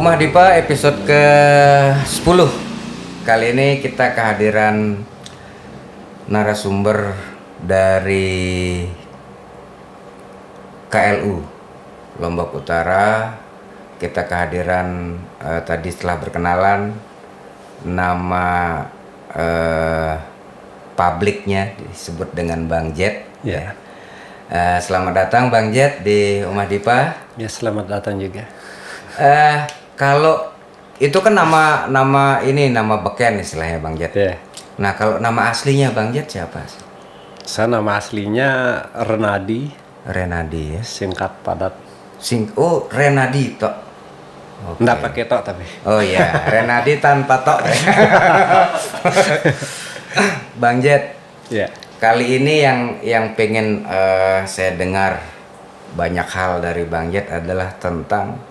Rumah Dipa episode ke-10. Kali ini kita kehadiran narasumber dari KLU Lombok Utara. Kita kehadiran tadi setelah berkenalan nama publiknya disebut dengan Bang Jet. Ya. Selamat datang Bang Jet di Rumah Dipa. Ya, selamat datang juga. Kalau itu kan nama beken istilahnya Bang Jet. Ya. Nah kalau nama aslinya Bang Jet siapa? Saya nama aslinya Renadi, Renadi ya. singkat padat. Renadi tok. Oke. Nggak pakai tok tapi. Oh iya, Renadi tanpa tok. Bang Jet. Ya. Kali ini yang pengen saya dengar banyak hal dari Bang Jet adalah tentang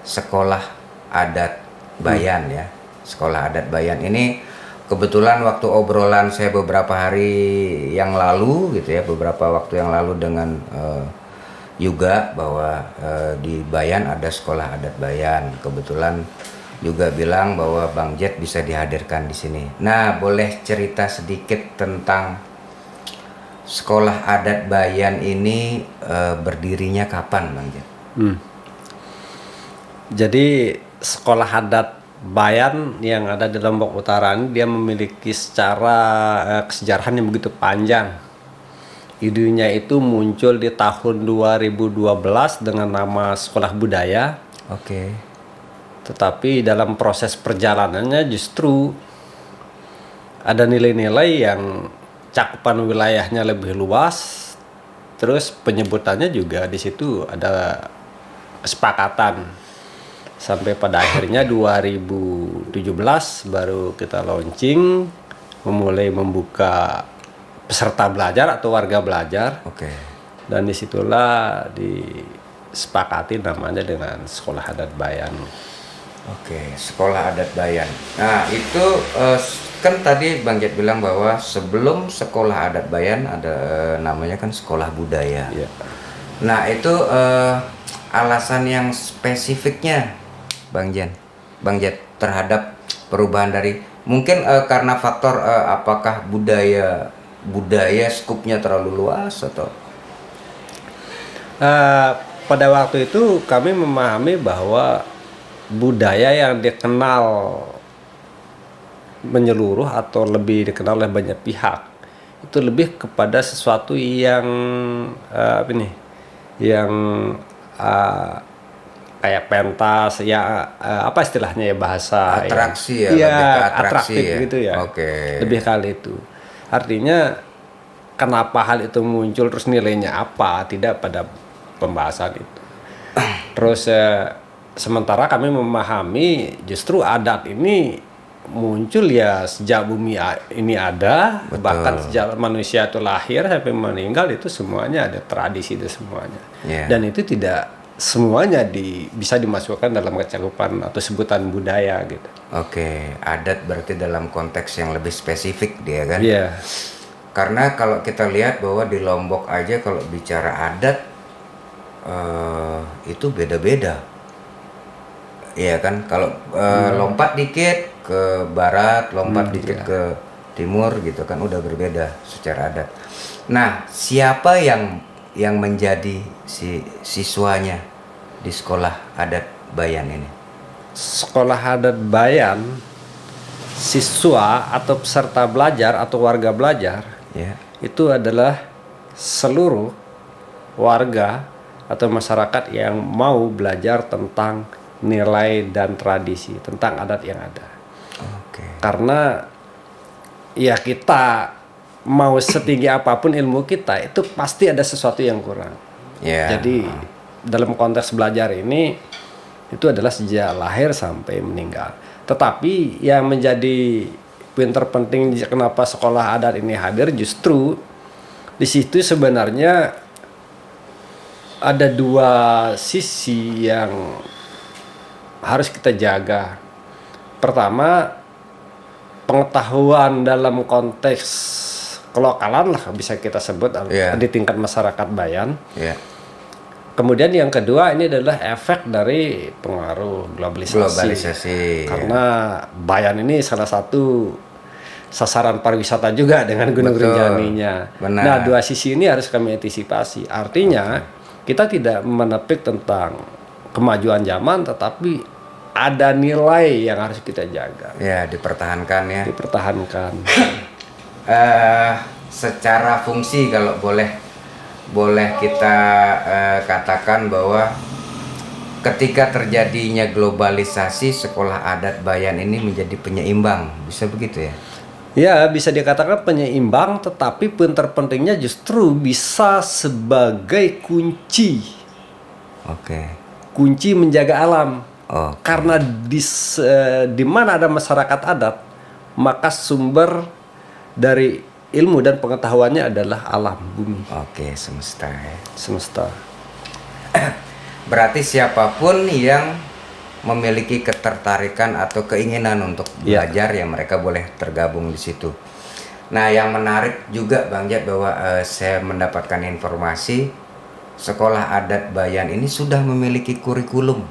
sekolah adat Bayan ya. Sekolah adat Bayan ini kebetulan waktu obrolan saya beberapa hari yang lalu gitu ya, beberapa waktu yang lalu dengan Yuga bahwa di Bayan ada sekolah adat Bayan. Kebetulan juga bilang bahwa Bang Jet bisa dihadirkan di sini. Nah, boleh cerita sedikit tentang sekolah adat Bayan ini berdirinya kapan, Bang Jet? Jadi sekolah adat Bayan yang ada di Lombok Utara ini dia memiliki secara kesejarahan yang begitu panjang. Idenya itu muncul di tahun 2012 dengan nama Sekolah Budaya. Oke. Tetapi dalam proses perjalanannya justru ada nilai-nilai yang cakupan wilayahnya lebih luas. Terus penyebutannya juga di situ ada kesepakatan. Sampai pada akhirnya 2017 baru kita launching, memulai membuka peserta belajar atau warga belajar. Oke. Dan disitulah disepakati namanya dengan Sekolah Adat Bayan. Oke, sekolah adat Bayan. Nah, itu kan tadi Bang Jet bilang bahwa sebelum sekolah adat Bayan ada namanya kan sekolah budaya. Ya. Nah, itu alasan yang spesifiknya Bang Jet terhadap perubahan dari mungkin karena faktor apakah budaya skupnya terlalu luas atau Pada waktu itu kami memahami bahwa budaya yang dikenal menyeluruh atau lebih dikenal oleh banyak pihak itu lebih kepada sesuatu yang kayak pentas ya, apa istilahnya ya, bahasa atraksi ya, lebih ke atraksi atraktif ya. gitu ya. Oke. Lebih kali itu. Artinya kenapa hal itu muncul, terus nilainya apa, tidak pada pembahasan itu. Terus sementara kami memahami justru adat ini muncul ya sejak bumi ini ada. Betul. Bahkan sejak manusia itu lahir sampai meninggal itu semuanya ada tradisi itu semuanya. Yeah. Dan itu tidak semuanya bisa dimasukkan dalam kecakupan atau sebutan budaya gitu. Oke, adat berarti dalam konteks yang lebih spesifik dia kan? Iya. Karena kalau kita lihat bahwa di Lombok aja kalau bicara adat itu beda-beda. Iya kan? Kalau lompat dikit ke barat, lompat dikit ke timur gitu kan udah berbeda secara adat. Nah, siapa yang menjadi siswanya di sekolah adat Bayan ini? Sekolah adat Bayan, siswa atau peserta belajar atau warga belajar, Ya. itu adalah seluruh warga atau masyarakat yang mau belajar tentang nilai dan tradisi, tentang adat yang ada. Oke. Karena ya kita mau setinggi apapun ilmu kita itu pasti ada sesuatu yang kurang. Ya. Jadi dalam konteks belajar ini itu adalah sejak lahir sampai meninggal. Tetapi yang menjadi poin terpenting kenapa sekolah adat ini hadir justru di situ sebenarnya ada dua sisi yang harus kita jaga. Pertama, pengetahuan dalam konteks kelokalan lah bisa kita sebut di tingkat masyarakat Bayan. Ya. kemudian yang kedua ini adalah efek dari pengaruh globalisasi. Karena Bayan ini salah satu sasaran pariwisata juga dengan Gunung Betul. Rinjaninya. Benar. Nah, dua sisi ini harus kami antisipasi. Artinya kita tidak menepik tentang kemajuan zaman, tetapi ada nilai yang harus kita jaga, Ya, dipertahankan ya. dipertahankan. Secara fungsi kalau boleh kita katakan bahwa ketika terjadinya globalisasi, sekolah adat Bayan ini menjadi penyeimbang, bisa begitu ya? Ya, bisa dikatakan penyeimbang, tetapi poin terpentingnya justru bisa sebagai kunci Oke. menjaga alam. Oh, Karena di mana ada masyarakat adat, maka sumber dari ilmu dan pengetahuannya adalah alam, bumi, oke, semesta ya. semesta. Berarti siapapun yang memiliki ketertarikan atau keinginan untuk Iya. belajar ya mereka boleh tergabung di situ. Nah, yang menarik juga Bang Jat bahwa saya mendapatkan informasi sekolah adat Bayan ini sudah memiliki kurikulum.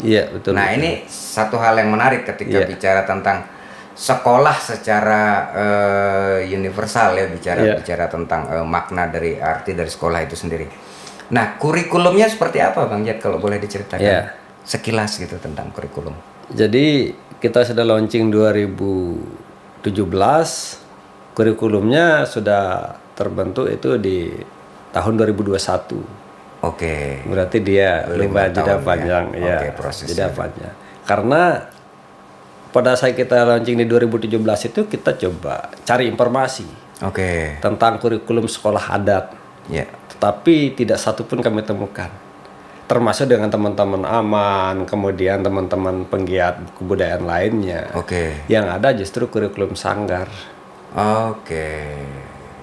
Iya, betul. Nah, betul. ini satu hal yang menarik ketika Iya. bicara tentang sekolah secara universal ya, Iya. bicara tentang makna dari arti dari sekolah itu sendiri. Nah, kurikulumnya seperti apa Bang Jat kalau boleh diceritakan? Iya. Sekilas gitu tentang kurikulum. Jadi kita sudah launching 2017, kurikulumnya sudah terbentuk itu di tahun 2021. Oke. Berarti dia 5 lumayan jeda tahun ya. panjang, ya. Oke, prosesnya. Jeda panjang. Karena pada saat kita launching di 2017 itu kita coba cari informasi Oke. tentang kurikulum sekolah adat, Ya. tetapi tidak satu pun kami temukan. Termasuk dengan teman-teman Aman, kemudian teman-teman penggiat kebudayaan lainnya. Oke. Yang ada justru kurikulum sanggar. Oke.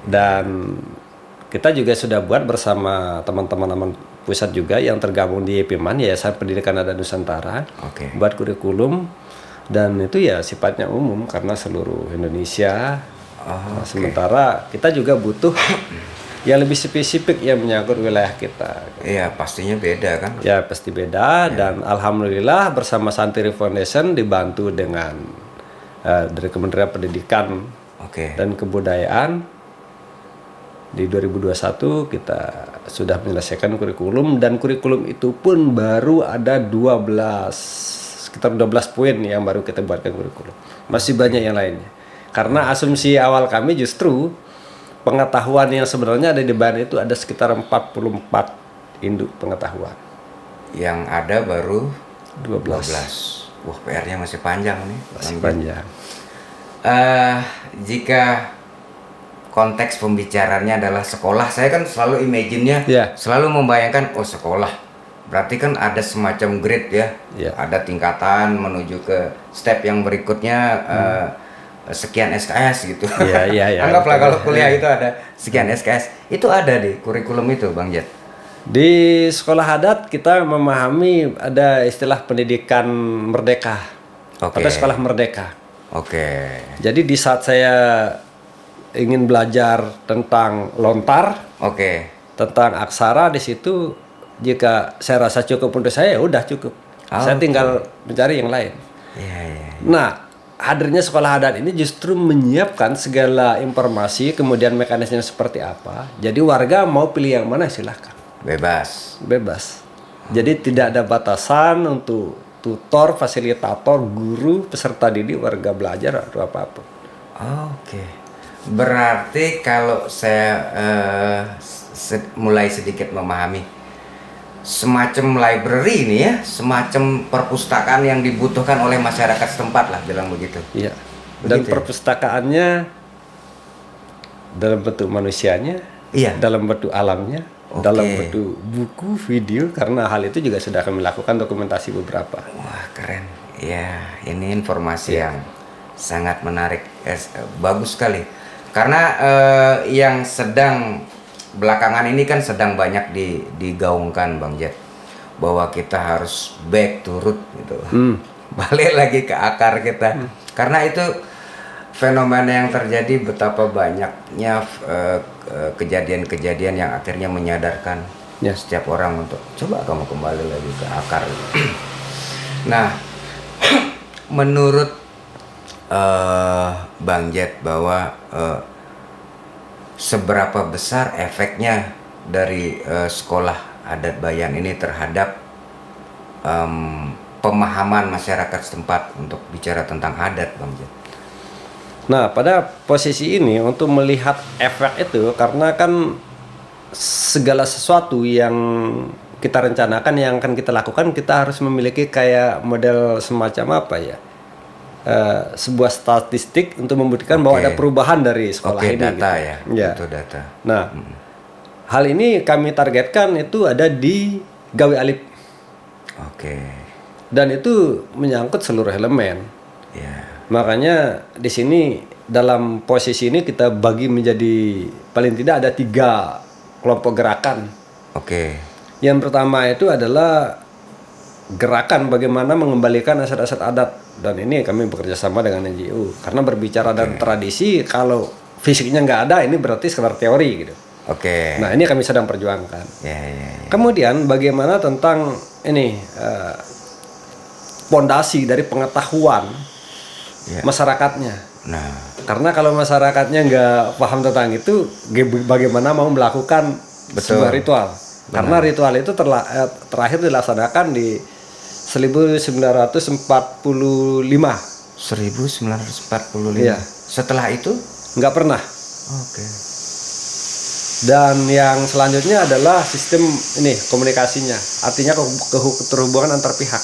Dan kita juga sudah buat bersama teman-teman Aman Pusat juga yang tergabung di YPMAN, Yayasan Pendidikan Adat Nusantara, Oke. buat kurikulum, dan itu ya sifatnya umum karena seluruh Indonesia. Oh, Nah, sementara kita juga butuh yang lebih spesifik yang menyangkut wilayah kita. Iya, pastinya beda kan? Ya pasti beda, dan alhamdulillah bersama Santiri Foundation dibantu dengan dari Kementerian Pendidikan Oke. dan Kebudayaan. Di 2021 kita sudah menyelesaikan kurikulum, dan kurikulum itu pun baru ada sekitar 12 poin yang baru kita buatkan kurikulum. Masih banyak yang lainnya. Karena asumsi awal kami justru pengetahuan yang sebenarnya ada di Bayan itu ada sekitar 44 induk pengetahuan. Yang ada baru 12. Wah, PR-nya masih panjang nih. Masih Bang Jat. panjang. Jika konteks pembicaranya adalah sekolah, saya kan selalu imagine-nya, Ya. selalu membayangkan, oh sekolah, berarti kan ada semacam grade ya, Ya. ada tingkatan menuju ke step yang berikutnya, sekian SKS gitu. Iya, iya, iya. Anggaplah Betul. kalau kuliah itu ada sekian SKS, itu ada di kurikulum itu, Bang Jat. Di sekolah adat kita memahami ada istilah pendidikan merdeka Oke. atau sekolah merdeka. Oke. Jadi di saat saya ingin belajar tentang lontar, Oke. tentang aksara, di situ jika saya rasa cukup untuk saya, ya udah cukup. Saya tinggal mencari yang lain. Iya, iya. Nah, hadirnya sekolah adat ini justru menyiapkan segala informasi, kemudian mekanismenya seperti apa. Jadi warga mau pilih yang mana silahkan. Bebas. Bebas. Jadi tidak ada batasan untuk tutor, fasilitator, guru, peserta didik, warga belajar atau apapun. Oke. Berarti kalau saya mulai sedikit memahami, semacam library ini ya, semacam perpustakaan yang dibutuhkan oleh masyarakat setempat lah, bilang begitu. Iya. Dan Begitu ya? perpustakaannya dalam bentuk manusianya, Iya. dalam bentuk alamnya, Oke. dalam bentuk buku, video, karena hal itu juga sudah kami lakukan dokumentasi beberapa. Wah, keren. Ya, ini informasi yang sangat menarik, bagus sekali. Karena yang sedang belakangan ini kan sedang banyak digaungkan, Bang Jat, bahwa kita harus back to root gitu. Balik lagi ke akar kita. Karena itu fenomena yang terjadi, betapa banyaknya kejadian-kejadian yang akhirnya menyadarkan Ya. setiap orang untuk coba kamu kembali lagi ke akar. Nah, menurut Bang Jet bahwa seberapa besar efeknya dari sekolah adat Bayan ini terhadap pemahaman masyarakat setempat untuk bicara tentang adat, Bang Jet? Nah, pada posisi ini untuk melihat efek itu, karena kan segala sesuatu yang kita rencanakan, yang akan kita lakukan, kita harus memiliki kayak model semacam apa ya, sebuah statistik untuk membuktikan bahwa ada perubahan dari sekolah ini. Data gitu. ya, Ya. itu data. Nah, hal ini kami targetkan itu ada di Gawe Alip, Oke, dan itu menyangkut seluruh elemen. ya, Makanya di sini dalam posisi ini kita bagi menjadi paling tidak ada 3 kelompok gerakan. oke, Yang pertama itu adalah gerakan bagaimana mengembalikan aset-aset adat, dan ini kami bekerja sama dengan NGO karena berbicara dan tradisi, kalau fisiknya nggak ada ini berarti sekedar teori gitu. oke, Nah, ini kami sedang perjuangkan. ya, Kemudian bagaimana tentang ini pondasi dari pengetahuan ya. masyarakatnya. Nah, Karena kalau masyarakatnya nggak paham tentang itu, bagaimana mau melakukan sebuah ritual? Karena ritual itu terakhir dilaksanakan di 1945. 1945. Iya. Setelah itu? Nggak pernah. Oke. Dan yang selanjutnya adalah sistem ini komunikasinya, artinya keterhubungan antar pihak.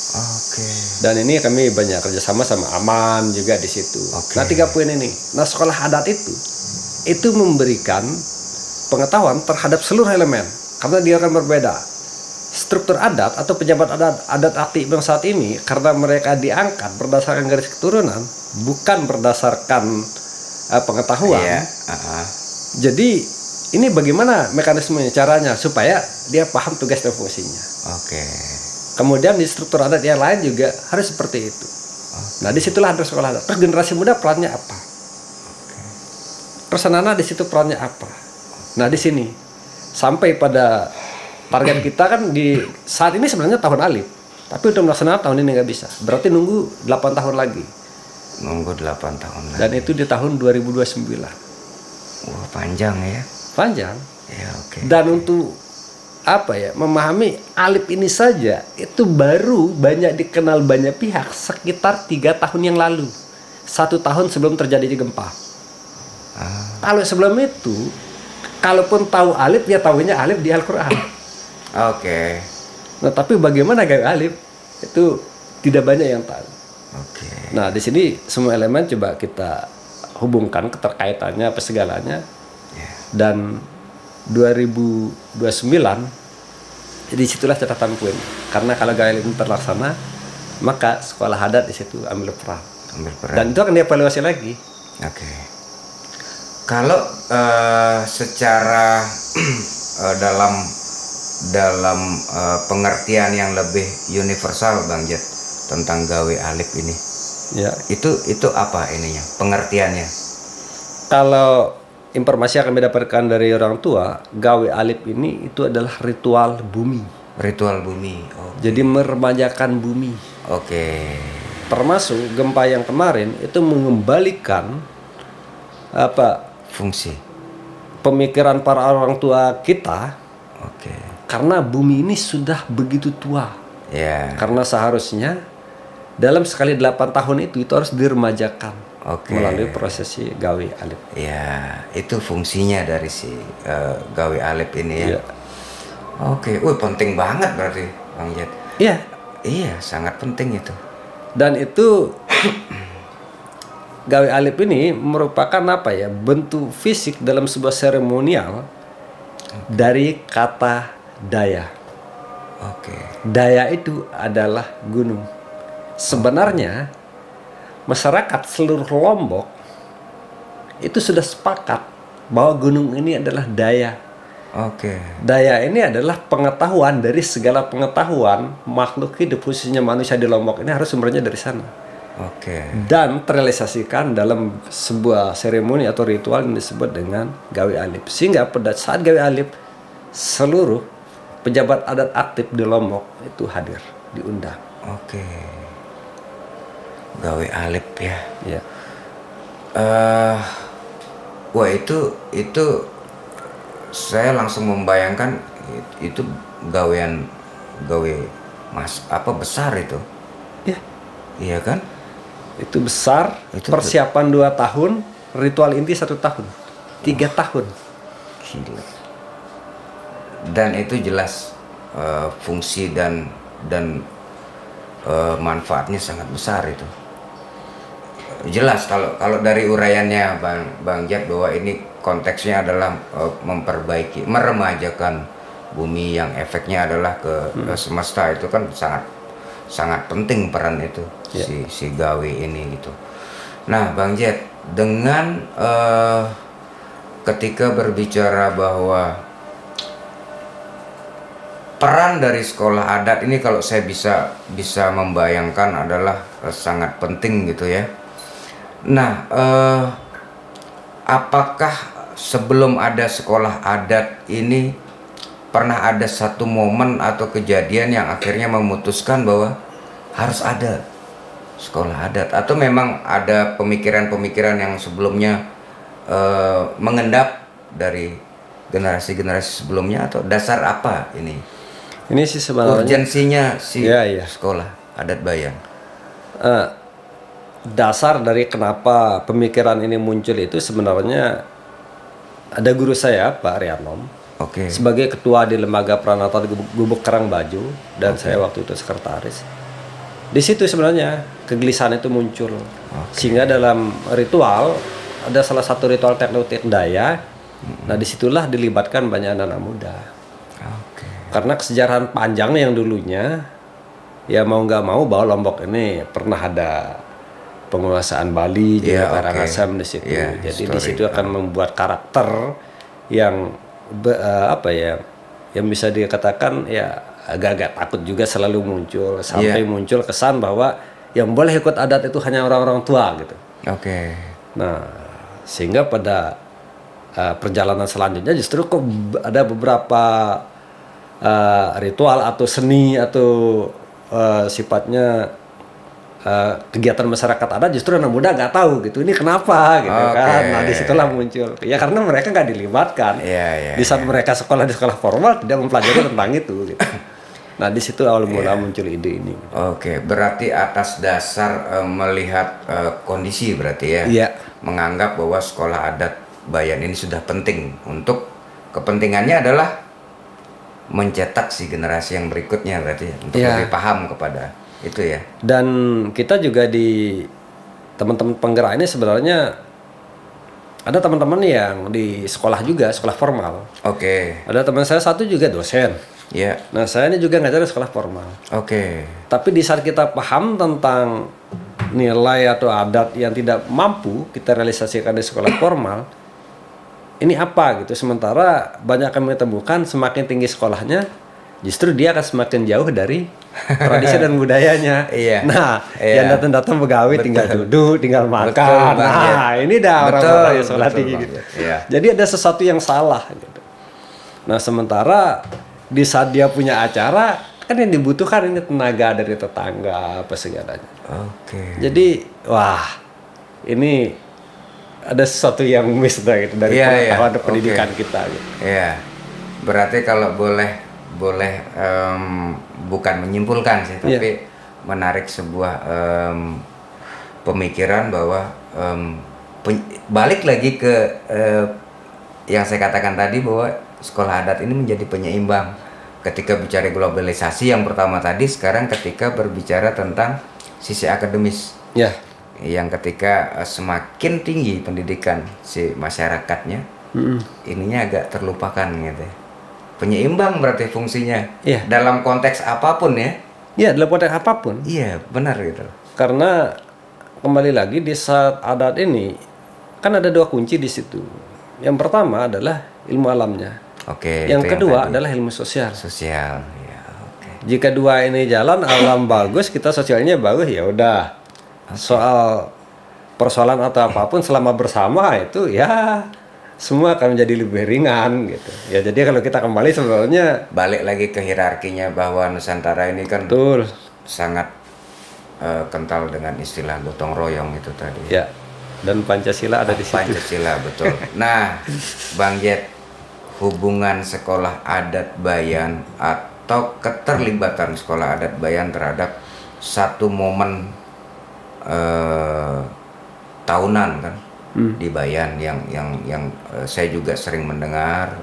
Oke. Dan ini kami banyak kerjasama sama Aman juga di situ. Oke. Nah, 3 poin ini. Nah, sekolah adat itu memberikan pengetahuan terhadap seluruh elemen karena dia akan berbeda. Struktur adat atau pejabat adat aktif yang saat ini, karena mereka diangkat berdasarkan garis keturunan, bukan berdasarkan pengetahuan. Iya. Jadi ini bagaimana mekanismenya, caranya supaya dia paham tugas dan fungsinya. Oke. Kemudian di struktur adat yang lain juga harus seperti itu. Nah, disitulah ada sekolah adat. Terus generasi muda perannya apa? Terus anak-anak di situ perannya apa? Nah, di sini sampai pada target kita kan di saat ini sebenarnya tahun alif, tapi untuk melaksanakan tahun ini nggak bisa. Berarti nunggu 8 tahun lagi. Nunggu 8 tahun lagi. Dan itu di tahun 2029. Wah, panjang ya. Panjang. Ya, oke. Dan untuk memahami alif ini saja itu baru banyak dikenal banyak pihak sekitar 3 tahun yang lalu, 1 tahun sebelum terjadi gempa. Kalau sebelum itu, kalaupun tahu alif, ya tahunya alif di Al-Quran. Oke. Nah, tapi bagaimana gawe alif itu tidak banyak yang tahu. Oke. Nah, di sini semua elemen coba kita hubungkan keterkaitannya apa segalanya. Ya. Dan 2029 jadi situlah catatan poin, karena kalau gawe alif ini terlaksana, maka sekolah adat di situ ambil peran. Ambil peran. Dan itu akan dievaluasi lagi. Oke. Kalau secara dalam pengertian yang lebih universal, Bang Jet, tentang gawe alif ini, Ya. itu apa ininya? Pengertiannya? Kalau informasi yang kami dapatkan dari orang tua, gawe alif ini itu adalah ritual bumi. Ritual bumi. Oh. Jadi meremajakan bumi. Oke. Termasuk gempa yang kemarin itu mengembalikan Fungsi. pemikiran para orang tua kita, Oke. karena bumi ini sudah begitu tua. Ya. Karena seharusnya dalam sekali 8 tahun itu harus diremajakan melalui prosesi gawe alif. Ya, itu fungsinya dari si gawe alif ini ya. Iya. Oke, penting banget berarti, Bang Jet. Iya. Iya, sangat penting itu. Dan itu gawe alif ini merupakan bentuk fisik dalam sebuah seremonial dari kata daya. Oke. Daya itu adalah gunung. Sebenarnya masyarakat seluruh Lombok itu sudah sepakat bahwa gunung ini adalah daya. Oke. Daya ini adalah pengetahuan dari segala pengetahuan makhluk hidup, khususnya manusia di Lombok ini harus sumbernya dari sana. Oke. Dan terrealisasikan dalam sebuah seremoni atau ritual yang disebut dengan gawe alif. Sehingga pada saat gawe alif, seluruh pejabat adat aktif di Lombok itu hadir, diundang. Oke. Gawe alip ya. Ya. Wah itu saya langsung membayangkan itu gawe besar itu. Ya, Iya kan? itu besar. Itu persiapan 2 tahun, ritual inti 1 tahun, 3 tahun. Gila. Dan itu jelas fungsi dan manfaatnya sangat besar itu. Jelas kalau dari uraiannya Bang Jat bahwa ini konteksnya adalah memperbaiki, meremajakan bumi yang efeknya adalah ke semesta, itu kan sangat penting peran itu si gawe ini gitu. Nah Bang Jat, dengan ketika berbicara bahwa peran dari sekolah adat ini, kalau saya bisa membayangkan adalah sangat penting gitu ya. Nah, apakah sebelum ada sekolah adat ini pernah ada satu momen atau kejadian yang akhirnya memutuskan bahwa harus ada sekolah adat, atau memang ada pemikiran-pemikiran yang sebelumnya mengendap dari generasi-generasi sebelumnya, atau dasar apa ini? Ini sih sebenarnya Urgensinya Iya. sekolah adat Bayan. dasar dari kenapa pemikiran ini muncul itu sebenarnya ada guru saya Pak Rianom Oke. sebagai ketua di lembaga Pranata di Gubuk Karangbaju, dan saya waktu itu sekretaris. Di situ sebenarnya kegelisahan itu muncul. Sehingga dalam ritual ada salah satu ritual teknotik Daya. Nah disitulah dilibatkan banyak anak-anak muda. Oke. Karena kesejarahan panjang yang dulunya, ya mau nggak mau bahwa Lombok ini pernah ada penguasaan Bali, Iya, juga Karangasem oke. di situ. Iya, Jadi di history. situ akan membuat karakter yang yang bisa dikatakan ya agak-agak takut juga selalu muncul, sampai muncul kesan bahwa yang boleh ikut adat itu hanya orang-orang tua gitu. Oke. Nah, sehingga pada perjalanan selanjutnya justru kok ada beberapa ritual atau seni atau sifatnya kegiatan masyarakat adat justru anak muda nggak tahu gitu, ini kenapa gitu kan. Nah disitulah muncul ya, karena mereka nggak dilibatkan. Di saat mereka sekolah di sekolah formal tidak mempelajari tentang itu gitu. Nah di situ awal mula muncul ide ini. Oke, berarti atas dasar melihat kondisi berarti ya. Iya. Menganggap bahwa sekolah adat Bayan ini sudah penting, untuk kepentingannya adalah mencetak si generasi yang berikutnya berarti ya, untuk lebih paham kepada itu ya. Dan kita juga di teman-teman penggerak ini sebenarnya ada teman-teman yang di sekolah juga, sekolah formal. Oke. Ada teman saya satu juga dosen. Ya. Nah saya ini juga ngajar di sekolah formal. Oke. Tapi di saat kita paham tentang nilai atau adat yang tidak mampu kita realisasikan di sekolah formal, ini apa gitu. Sementara banyak kami temukan semakin tinggi sekolahnya, justru dia akan semakin jauh dari tradisi dan budayanya. Iya. Nah, Iya. yang datang-datang pegawai tinggal duduk, tinggal makan. Betul, Bang Jet. Nah, ini dah orang-orang yang sekolah betul, tinggi Bang gitu. Jet. Iya. Jadi ada sesuatu yang salah gitu. Nah, sementara di saat dia punya acara, kan yang dibutuhkan ini tenaga dari tetangga apa segalanya. Oke. Jadi, wah, ini ada sesuatu yang miss gitu dari pengetahuan pendidikan kita gitu. Iya. Berarti kalau boleh bukan menyimpulkan sih, tapi menarik sebuah pemikiran bahwa balik lagi ke yang saya katakan tadi, bahwa sekolah adat ini menjadi penyeimbang ketika bicara globalisasi yang pertama tadi, sekarang ketika berbicara tentang sisi akademis. Ya. Yang ketika semakin tinggi pendidikan si masyarakatnya, ininya agak terlupakan gitu. Penyeimbang berarti fungsinya. Iya. Dalam konteks apapun ya. Iya, dalam konteks apapun. Iya, benar gitu. Karena kembali lagi di saat adat ini kan ada 2 kunci di situ. Yang pertama adalah ilmu alamnya. Oke. Yang itu kedua tadi. adalah ilmu sosial. Sosial. Ya, oke. Jika 2 ini jalan, alam bagus, kita sosialnya bagus, ya udah. Soal persoalan atau apapun selama bersama itu ya semua akan menjadi lebih ringan gitu. Ya jadi kalau kita kembali sebenarnya Balik lagi ke hierarkinya bahwa Nusantara ini kan betul sangat kental dengan istilah gotong royong itu tadi. ya. Dan Pancasila ada di situ. Pancasila, betul. Nah, Bang Jet, hubungan sekolah adat Bayan atau keterlibatan sekolah adat Bayan terhadap satu momen tahunan kan di Bayan yang saya juga sering mendengar,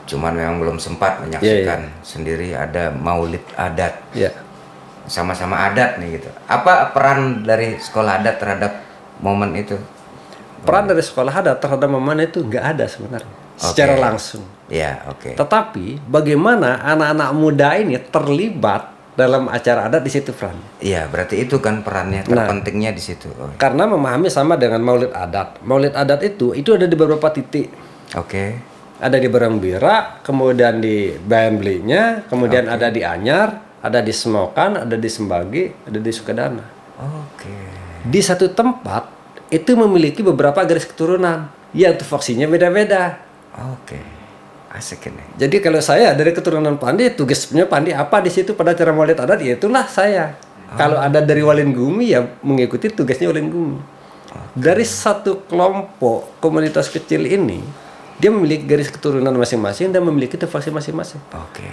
cuman memang belum sempat menyaksikan sendiri, ada Maulid Adat. Ya. Sama-sama adat nih gitu. Apa peran dari sekolah adat terhadap momen itu? Peran dari sekolah adat terhadap momen itu nggak ada sebenarnya secara langsung. Ya, oke. Tetapi bagaimana anak-anak muda ini terlibat dalam acara adat di situ, Fran? Iya, berarti itu kan perannya terpentingnya di situ. Oh, Karena memahami sama dengan Maulid Adat. Maulid Adat itu ada di beberapa titik. oke. Ada di Berangbira, kemudian di Bayan Belinya, kemudian ada di Anyar, ada di Semokan, ada di Sembagi, ada di Sukadana. Oke. Di satu tempat itu memiliki beberapa garis keturunan yang tupoksinya beda-beda. Oke. Asik ini. Jadi kalau saya dari keturunan Pandi, tugasnya Pandi apa di situ pada acara Maulid Adat, ya itulah saya. Kalau ada dari Walin Gumi, ya mengikuti tugasnya Walin Gumi. Dari satu kelompok komunitas kecil ini, dia memiliki garis keturunan masing-masing dan memiliki tupoksi masing-masing. Oke.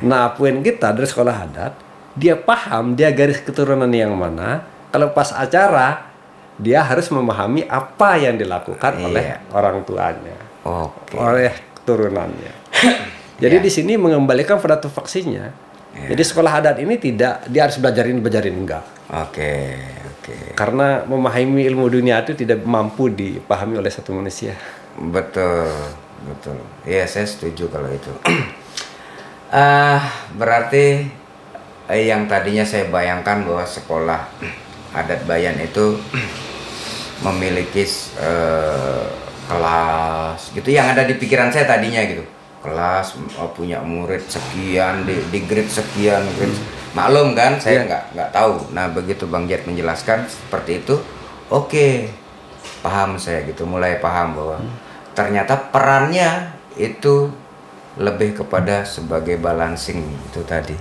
Nah, poin kita dari sekolah adat, dia paham dia garis keturunan yang mana. Kalau pas acara, dia harus memahami apa yang dilakukan oleh orang tuanya, Oke. oleh keturunannya. Jadi di sini mengembalikan pada tupoksinya. Jadi sekolah adat ini tidak dia harus belajarin enggak. Oke. Oke. Karena memahami ilmu dunia itu tidak mampu dipahami oleh satu manusia. Betul. Betul. Iya, saya setuju kalau itu. Berarti yang tadinya saya bayangkan bahwa sekolah adat Bayan itu memiliki kelas gitu yang ada di pikiran saya tadinya gitu, kelas punya murid sekian di grade sekian grade. Maklum kan saya nggak tahu. Nah begitu Bang Jet menjelaskan seperti itu, oke, paham saya gitu, mulai paham bahwa ternyata perannya itu lebih kepada sebagai balancing itu tadi.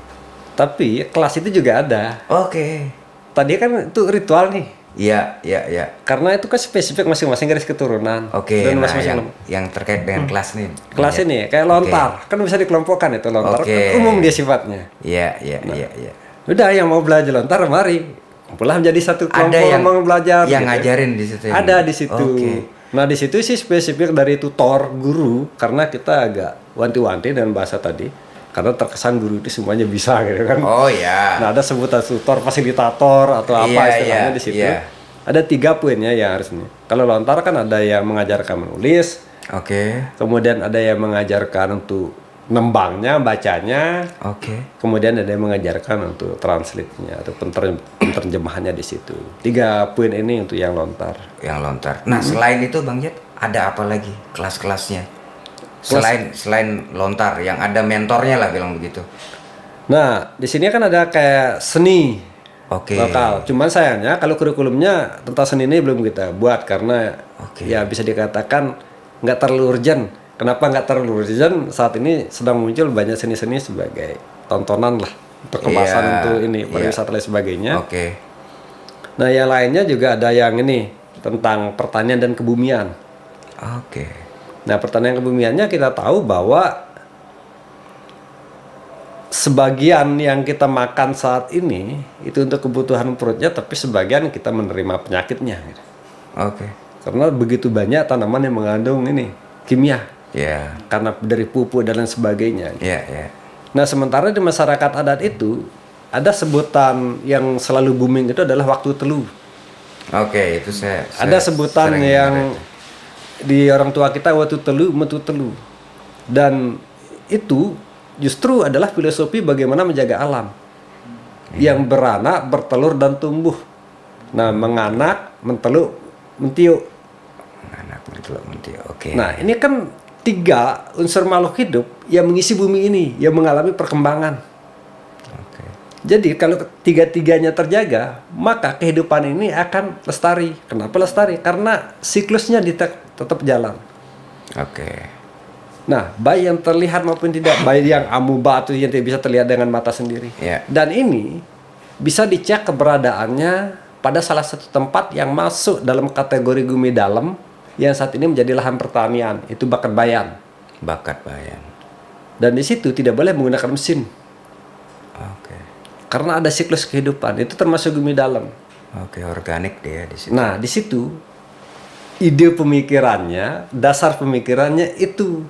Tapi kelas itu juga ada. Oke. Tadi kan itu ritual nih. Iya, iya, iya. Karena itu kan spesifik masing-masing garis keturunan. Oke, Dan nah masing-masing yang terkait dengan kelas nih. kelas ini kayak lontar, kan bisa dikelompokkan itu lontar. Oke. Kan umum dia sifatnya. Iya, iya, iya, iya. Udah yang mau belajar lontar mari. Kumpulah menjadi satu kelompok Ada yang mau belajar. yang gitu. ngajarin di situ. Ya? Ada di situ. Oke. Nah di situ sih spesifik dari tutor guru karena kita agak wanti-wanti dengan bahasa tadi. Karena terkesan guru itu semuanya bisa gitu kan. Oh ya. Nah ada sebutan tutor, fasilitator atau apa Iya, istilahnya iya, di situ. iya. Ada 3 poinnya yang harus nih. Kalau lontar kan ada yang mengajarkan menulis, Oke. kemudian ada yang mengajarkan untuk nembangnya, bacanya, Oke. kemudian ada yang mengajarkan untuk translate-nya atau penerjemahannya di situ. 3 poin ini untuk yang lontar. Yang lontar. Nah, selain itu Bang Jet, ada apa lagi kelas-kelasnya? Selain lontar yang ada mentornya lah bilang begitu. Nah, di sini kan ada kayak seni Oke. lokal. Cuman sayangnya kalau kurikulumnya tentang seni ini belum kita buat karena ya bisa dikatakan nggak terlalu urgent. Kenapa nggak terlalu urgent? Saat ini sedang muncul banyak seni-seni sebagai tontonan lah untuk kemasan untuk ini pariwisata dan sebagainya. Oke. Nah, yang lainnya juga ada yang ini tentang pertanian dan kebumian. Oke. Nah, pertanian kebumiannya kita tahu bahwa sebagian yang kita makan saat ini itu untuk kebutuhan perutnya, tapi sebagian kita menerima penyakitnya. Gitu. Oke. Karena begitu banyak tanaman yang mengandung ini kimia. Ya. Karena dari pupuk dan lain sebagainya. Gitu. Ya, ya. Nah, sementara di masyarakat adat itu ada sebutan yang selalu booming itu adalah waktu telu. Oke, itu saya Ada sebutan sering yang dengar itu. di orang tua kita waktu telu, metu telu. Dan itu justru adalah filosofi bagaimana menjaga alam. Yang beranak, bertelur dan tumbuh. Nah, menganak, menteluk, mentiuk. Anak menteluk mentiu. Oke. Nah, ini kan 3 unsur makhluk hidup yang mengisi bumi ini, yang mengalami perkembangan. Oke. Jadi kalau tiga-tiganya terjaga, maka kehidupan ini akan lestari. Kenapa lestari? Karena siklusnya tetap jalan. Oke. Nah, baik yang terlihat maupun tidak, baik yang amuba atau yang tidak bisa terlihat dengan mata sendiri. Ya. Dan ini bisa dicek keberadaannya pada salah satu tempat yang masuk dalam kategori bumi dalam yang saat ini menjadi lahan pertanian, itu Bakat Bayan. Bakat Bayan. Dan di situ tidak boleh menggunakan mesin. Oke. Karena ada siklus kehidupan, itu termasuk bumi dalam. Oke, organik dia di situ. Nah, di situ ide pemikirannya, dasar pemikirannya itu.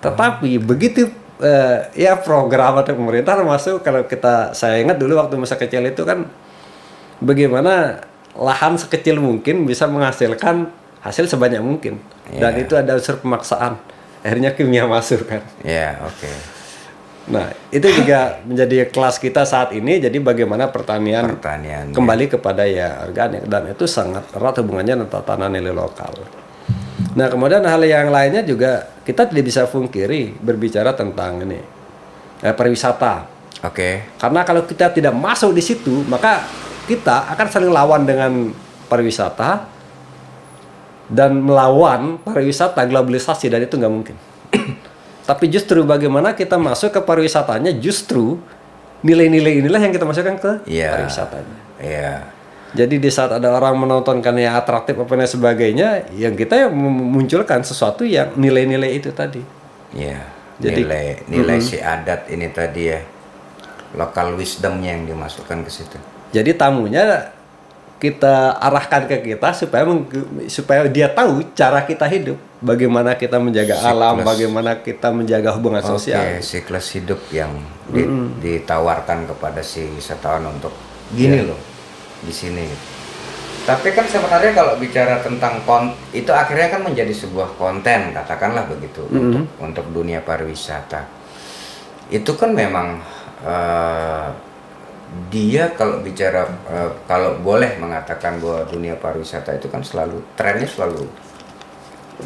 Tetapi begitu ya program atau pemerintah termasuk kalau saya ingat dulu waktu masa kecil itu kan bagaimana lahan sekecil mungkin bisa menghasilkan hasil sebanyak mungkin. Dan itu ada unsur pemaksaan. Akhirnya kimia masuk kan. Ya, oke. Nah, itu juga menjadi kelas kita saat ini. Jadi bagaimana pertanian kembali kepada ya organik, dan itu sangat erat hubungannya dengan tatanan nilai lokal. Nah, kemudian hal yang lainnya juga kita tidak bisa pungkiri berbicara tentang ini pariwisata. Oke. Karena kalau kita tidak masuk di situ, maka kita akan saling lawan dengan pariwisata dan melawan pariwisata globalisasi, dan itu nggak mungkin. Tapi justru bagaimana kita masuk ke pariwisatanya, justru nilai-nilai inilah yang kita masukkan ke pariwisatanya. Iya. Jadi di saat ada orang menontonkan yang atraktif apa dan sebagainya, yang kita yang memunculkan sesuatu yang nilai-nilai itu tadi. Iya. Jadi Nilai si adat ini tadi ya, local wisdomnya yang dimasukkan ke situ. Jadi tamunya kita arahkan ke kita supaya dia tahu cara kita hidup, bagaimana kita menjaga alam, bagaimana kita menjaga hubungan sosial. Oke, siklus hidup yang ditawarkan kepada si wisatawan untuk gini loh di sini. Tapi kan sebenarnya kalau bicara tentang itu akhirnya kan menjadi sebuah konten, katakanlah begitu, untuk dunia pariwisata. Itu kan memang dia kalau bicara kalau boleh mengatakan bahwa dunia pariwisata itu kan selalu trennya selalu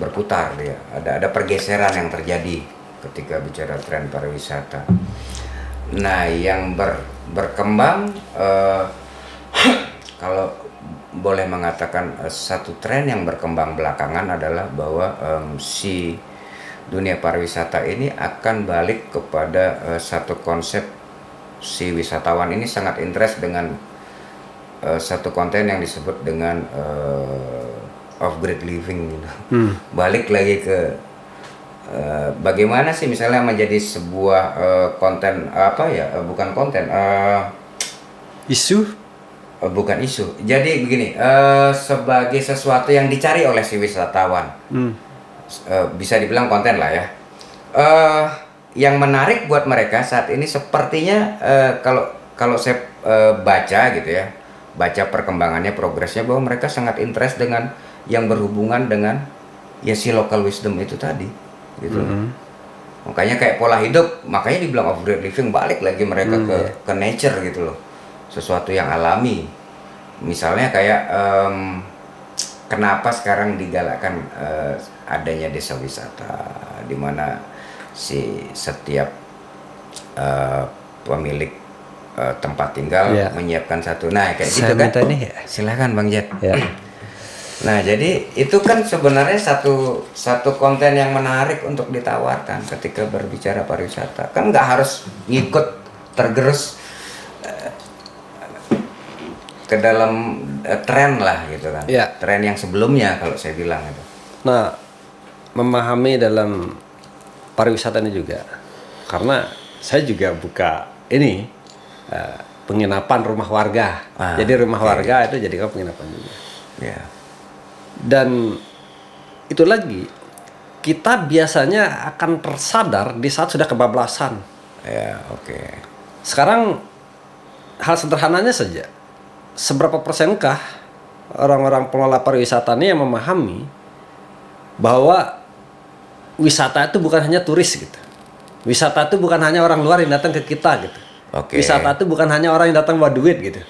berputar dia. Ada pergeseran yang terjadi ketika bicara tren pariwisata. Nah, yang berkembang kalau boleh mengatakan satu tren yang berkembang belakangan adalah bahwa si dunia pariwisata ini akan balik kepada satu konsep. Si wisatawan ini sangat interest dengan satu konten yang disebut dengan off-grid living gitu. Balik lagi ke bagaimana sih misalnya menjadi sebuah konten bukan konten Isu? Bukan isu. Jadi begini, sebagai sesuatu yang dicari oleh si wisatawan, bisa dibilang konten lah ya. Yang menarik buat mereka saat ini sepertinya kalau saya baca gitu ya, baca perkembangannya, progresnya, bahwa mereka sangat interest dengan yang berhubungan dengan ya si local wisdom itu tadi gitu. Makanya kayak pola hidup, makanya dibilang off-grid living, balik lagi mereka ke nature gitu loh, sesuatu yang alami. Misalnya kayak kenapa sekarang digalakkan adanya desa wisata, di mana si setiap pemilik tempat tinggal menyiapkan satu, nah kayak gitu kan. Silakan Bang Jet. Nah, jadi itu kan sebenarnya satu konten yang menarik untuk ditawarkan ketika berbicara pariwisata. Kan nggak harus ngikut tergerus ke dalam tren lah gitu kan. Tren yang sebelumnya kalau saya bilang itu. Nah, memahami dalam pariwisata ini juga, karena saya juga buka ini penginapan rumah warga. Jadi rumah warga itu jadikan penginapan juga. Dan itu lagi kita biasanya akan tersadar di saat sudah kebablasan. Sekarang hal sederhananya saja, seberapa persenkah orang-orang pengelola pariwisata ini yang memahami bahwa wisata itu bukan hanya turis gitu. Wisata itu bukan hanya orang luar yang datang ke kita gitu. Wisata itu bukan hanya orang yang datang bawa duit gitu.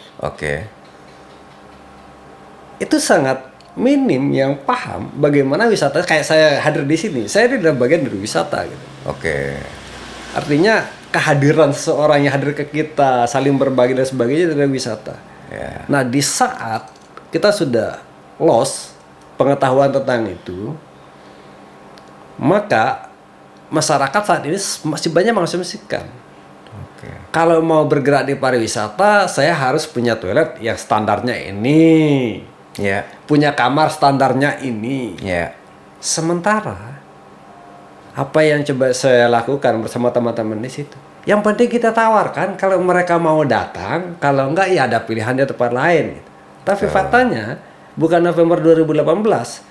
Itu sangat minim yang paham bagaimana wisata. Kayak saya hadir di sini, saya adalah bagian dari wisata gitu. Artinya kehadiran seseorang yang hadir ke kita, saling berbagi dan sebagainya dari wisata. Ya. Nah, di saat kita sudah lost pengetahuan tentang itu, maka masyarakat saat ini masih banyak mengasumsikan. Oke. Kalau mau bergerak di pariwisata, saya harus punya toilet yang standarnya ini, Ya. punya kamar standarnya ini. Ya. Sementara apa yang coba saya lakukan bersama teman-teman di situ, yang penting kita tawarkan kalau mereka mau datang, kalau enggak ya ada pilihan di tempat lain. Gitu. Tapi faktanya bukan November 2018,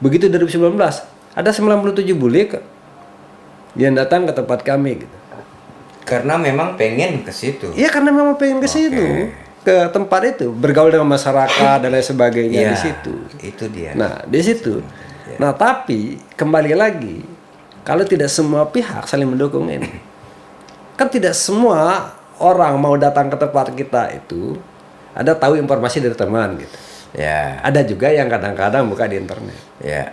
begitu 2019 ada 97 bule yang datang ke tempat kami gitu. Karena memang pengen ke situ. Iya, karena memang pengen ke situ, ke tempat itu, bergaul dengan masyarakat dan lain sebagainya di situ. Itu dia. Nah, di situ. Nah, tapi kembali lagi, kalau tidak semua pihak saling mendukung ini, kan tidak semua orang mau datang ke tempat kita itu ada tahu informasi dari teman gitu. Ya. Ada juga yang kadang-kadang buka di internet. Ya.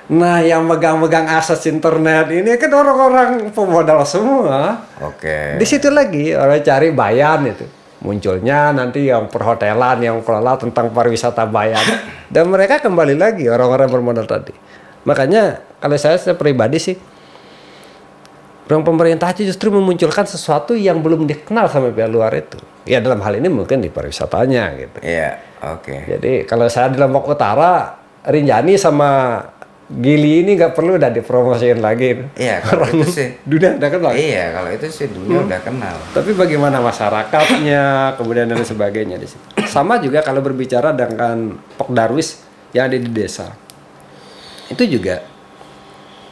Nah, yang megang-megang akses internet ini kan orang-orang pemodal semua. Oke. Di situ lagi orang cari bayan itu. Munculnya nanti yang perhotelan yang kelola tentang pariwisata bayan. Dan mereka kembali lagi orang-orang bermodal tadi. Makanya kalau saya pribadi sih, orang pemerintah aja justru memunculkan sesuatu yang belum dikenal sama pihak luar itu. Ya dalam hal ini mungkin di pariwisatanya gitu. Iya, oke. Jadi kalau saya di Lombok Utara, Rinjani sama Gili ini nggak perlu udah dipromosiin lagi. Iya, kalau itu sih. Dunia udah kenal. Iya, kalau itu sih dunia udah kenal. Tapi bagaimana masyarakatnya, kemudian dan sebagainya di situ. Sama juga kalau berbicara dengan Pok Darwis yang ada di desa. Itu juga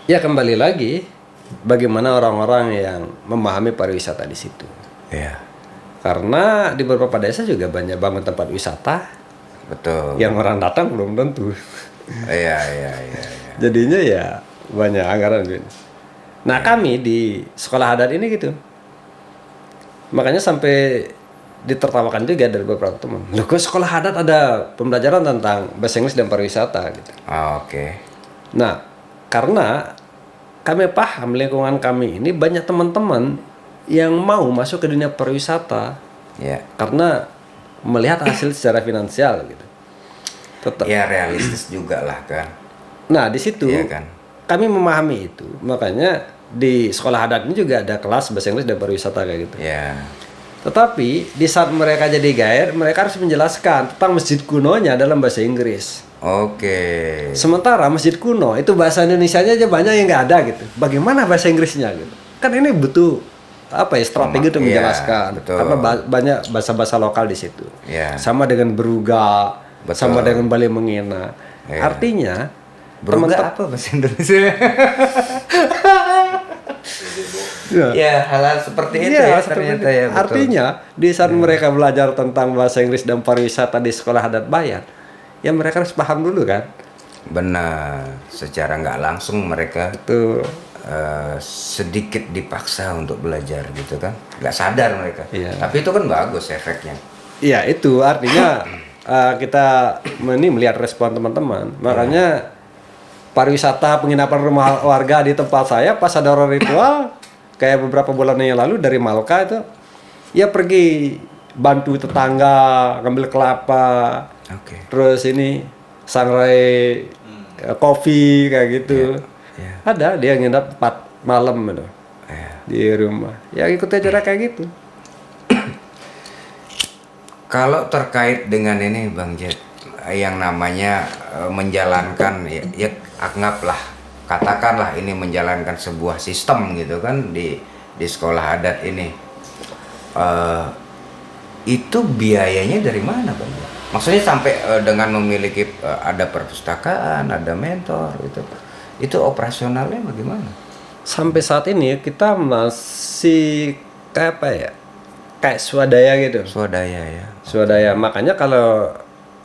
ya kembali lagi bagaimana orang-orang yang memahami pariwisata di situ. Iya. Karena di beberapa desa juga banyak bangun tempat wisata Betul. yang orang datang belum tentu. Iya, iya, iya. Jadinya ya banyak anggaran. Nah, kami di sekolah adat ini gitu. Makanya sampai ditertawakan juga dari beberapa teman. Loh, kok sekolah adat ada pembelajaran tentang bahasa Inggris dan pariwisata gitu. Oke. Nah, karena kami paham lingkungan kami ini banyak teman-teman yang mau masuk ke dunia pariwisata Ya. karena melihat hasil secara finansial gitu. Tetap. Ya realistis juga lah kan. Nah, di situ Iya kan. kami memahami itu. Makanya di sekolah adat ini juga ada kelas bahasa Inggris dan pariwisata kayak gitu. Ya. Tetapi di saat mereka jadi guide, mereka harus menjelaskan tentang masjid kunonya dalam bahasa Inggris. Oke. Sementara masjid kuno itu bahasa Indonesianya aja banyak yang nggak ada gitu. Bagaimana bahasa Inggrisnya gitu? Kan ini butuh apa ya strategi untuk Iya, menjelaskan. betul. Karena banyak bahasa-bahasa lokal di situ. Ya. Sama dengan beruga, Betul. sama dengan Bali Mengena. Iya. Artinya Beruga apa bahasa Indonesia? Ya. Ya, hal-hal seperti itu Iya, ya seperti ternyata itu. ya. Betul. Artinya di saat mereka belajar tentang bahasa Inggris dan pariwisata di sekolah adat Bayan, ya mereka harus paham dulu kan. Benar. Secara nggak langsung mereka Tuh. sedikit dipaksa untuk belajar gitu kan. Nggak sadar mereka. Iya. Tapi itu kan bagus efeknya. Iya, itu artinya kita ini melihat respon teman-teman. Makanya pariwisata penginapan rumah warga di tempat saya pas ada orang ritual kayak beberapa bulan yang lalu dari Malka itu ya pergi bantu tetangga ngambil kelapa, Oke. terus ini sangrai kopi kayak gitu. Iya. Ada dia nginep 4 malam gitu Ya. di rumah. Ya ikut acara kayak gitu. Kalau terkait dengan ini Bang Jet, yang namanya menjalankan ya anggaplah katakanlah ini menjalankan sebuah sistem gitu kan di sekolah adat ini, itu biayanya dari mana Bang? Maksudnya sampai dengan memiliki ada perpustakaan, ada mentor gitu, itu operasionalnya bagaimana? Sampai saat ini kita masih kayak apa ya? Kayak swadaya gitu. Swadaya ya. Swadaya. Makanya kalau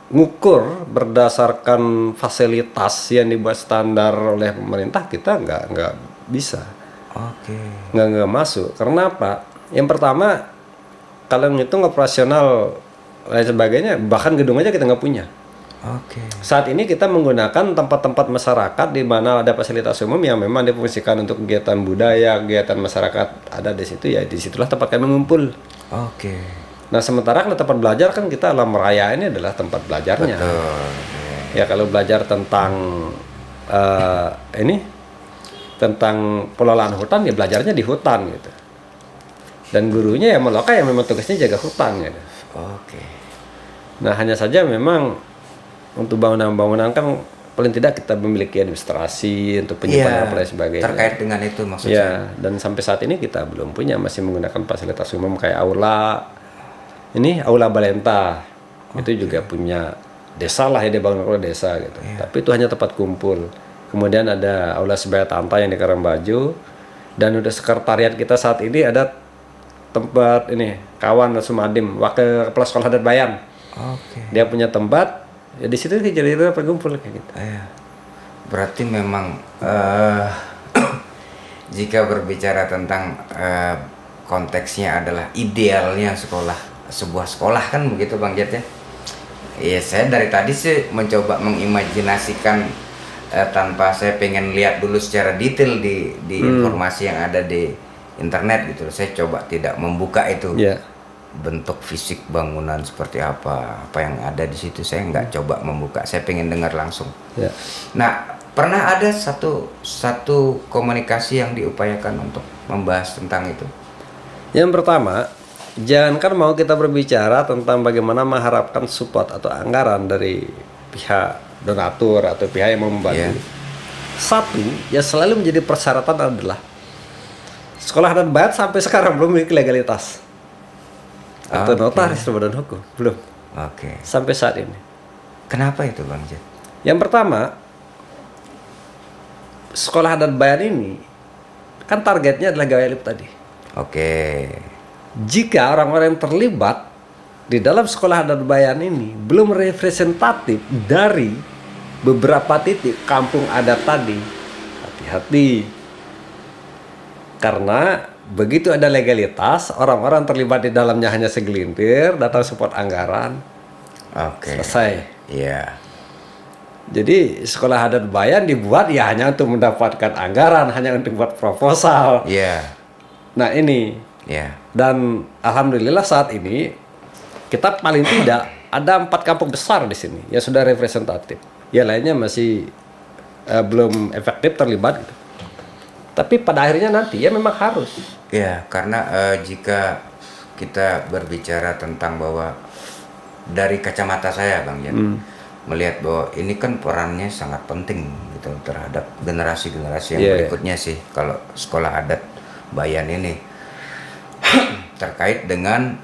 ngukur berdasarkan fasilitas yang dibuat standar oleh pemerintah kita nggak bisa. Oke. Nggak masuk. Karena apa? Yang pertama kalau ngitung operasional lain sebagainya, bahkan gedung aja kita nggak punya. Oke. Saat ini kita menggunakan tempat-tempat masyarakat di mana ada fasilitas umum yang memang difungsikan untuk kegiatan budaya, kegiatan masyarakat ada di situ, ya disitulah tempat kami ngumpul. Oke. Nah sementara kalau tempat belajar kan kita alam raya ini adalah tempat belajarnya. Betul. Ya kalau belajar tentang ini tentang pengelolaan hutan ya belajarnya di hutan gitu. Dan gurunya ya Maloka yang memang tugasnya jaga hutan gitu. Oke. Nah hanya saja memang untuk bangunan-bangunan kan paling tidak kita memiliki administrasi untuk penyimpanan dan lain sebagainya. Terkait dengan itu maksud saya. Ya, dan sampai saat ini kita belum punya, masih menggunakan fasilitas umum kayak aula. Ini aula Balenta. Itu juga punya desa lah ya, dia bangun oleh desa gitu. Tapi itu hanya tempat kumpul. Kemudian ada aula Sebaya Tanta yang di Karangbaju, dan udah sekretariat kita saat ini ada tempat ini kawan Sumadim, wakil kepala sekolah adat Bayan. Oke. Dia punya tempat, ya di situ jadi berkumpul kayak gitu. Iya. Berarti memang jika berbicara tentang konteksnya adalah idealnya sebuah sekolah kan begitu Bang Jet ya. Iya, saya dari tadi sih mencoba mengimajinasikan tanpa saya pengen lihat dulu secara detail di informasi yang ada di internet gitu. Saya coba tidak membuka itu. Ya. Bentuk fisik bangunan seperti apa yang ada di situ, saya nggak coba membuka, saya pengen dengar langsung. Ya. Nah, pernah ada satu komunikasi yang diupayakan untuk membahas tentang itu? Yang pertama, jangankan mau kita berbicara tentang bagaimana mengharapkan support atau anggaran dari pihak donatur atau pihak yang mau membantu. Satu, yang selalu menjadi persyaratan adalah sekolah adat Bayan sampai sekarang belum memiliki legalitas. Atau notaris badan hukum belum. Oke. Sampai saat ini. Kenapa itu Bang Jet? Yang pertama, sekolah adat Bayan ini kan targetnya adalah gawailip tadi. Oke. Jika orang-orang yang terlibat di dalam sekolah adat Bayan ini belum representatif dari beberapa titik kampung adat tadi, hati-hati. Karena begitu ada legalitas, orang-orang terlibat di dalamnya hanya segelintir, datang support anggaran, Oke. selesai. Iya. Jadi sekolah adat Bayan dibuat ya hanya untuk mendapatkan anggaran, hanya untuk buat proposal. Iya. Nah ini, Iya. dan alhamdulillah saat ini kita paling tidak ada 4 kampung besar di sini yang sudah representatif. Ya lainnya masih belum efektif terlibat gitu. Tapi pada akhirnya nanti ya memang harus. Ya, karena jika kita berbicara tentang bahwa dari kacamata saya Bang Jan, melihat bahwa ini kan perannya sangat penting gitu terhadap generasi-generasi yang berikutnya sih kalau sekolah adat Bayan ini terkait dengan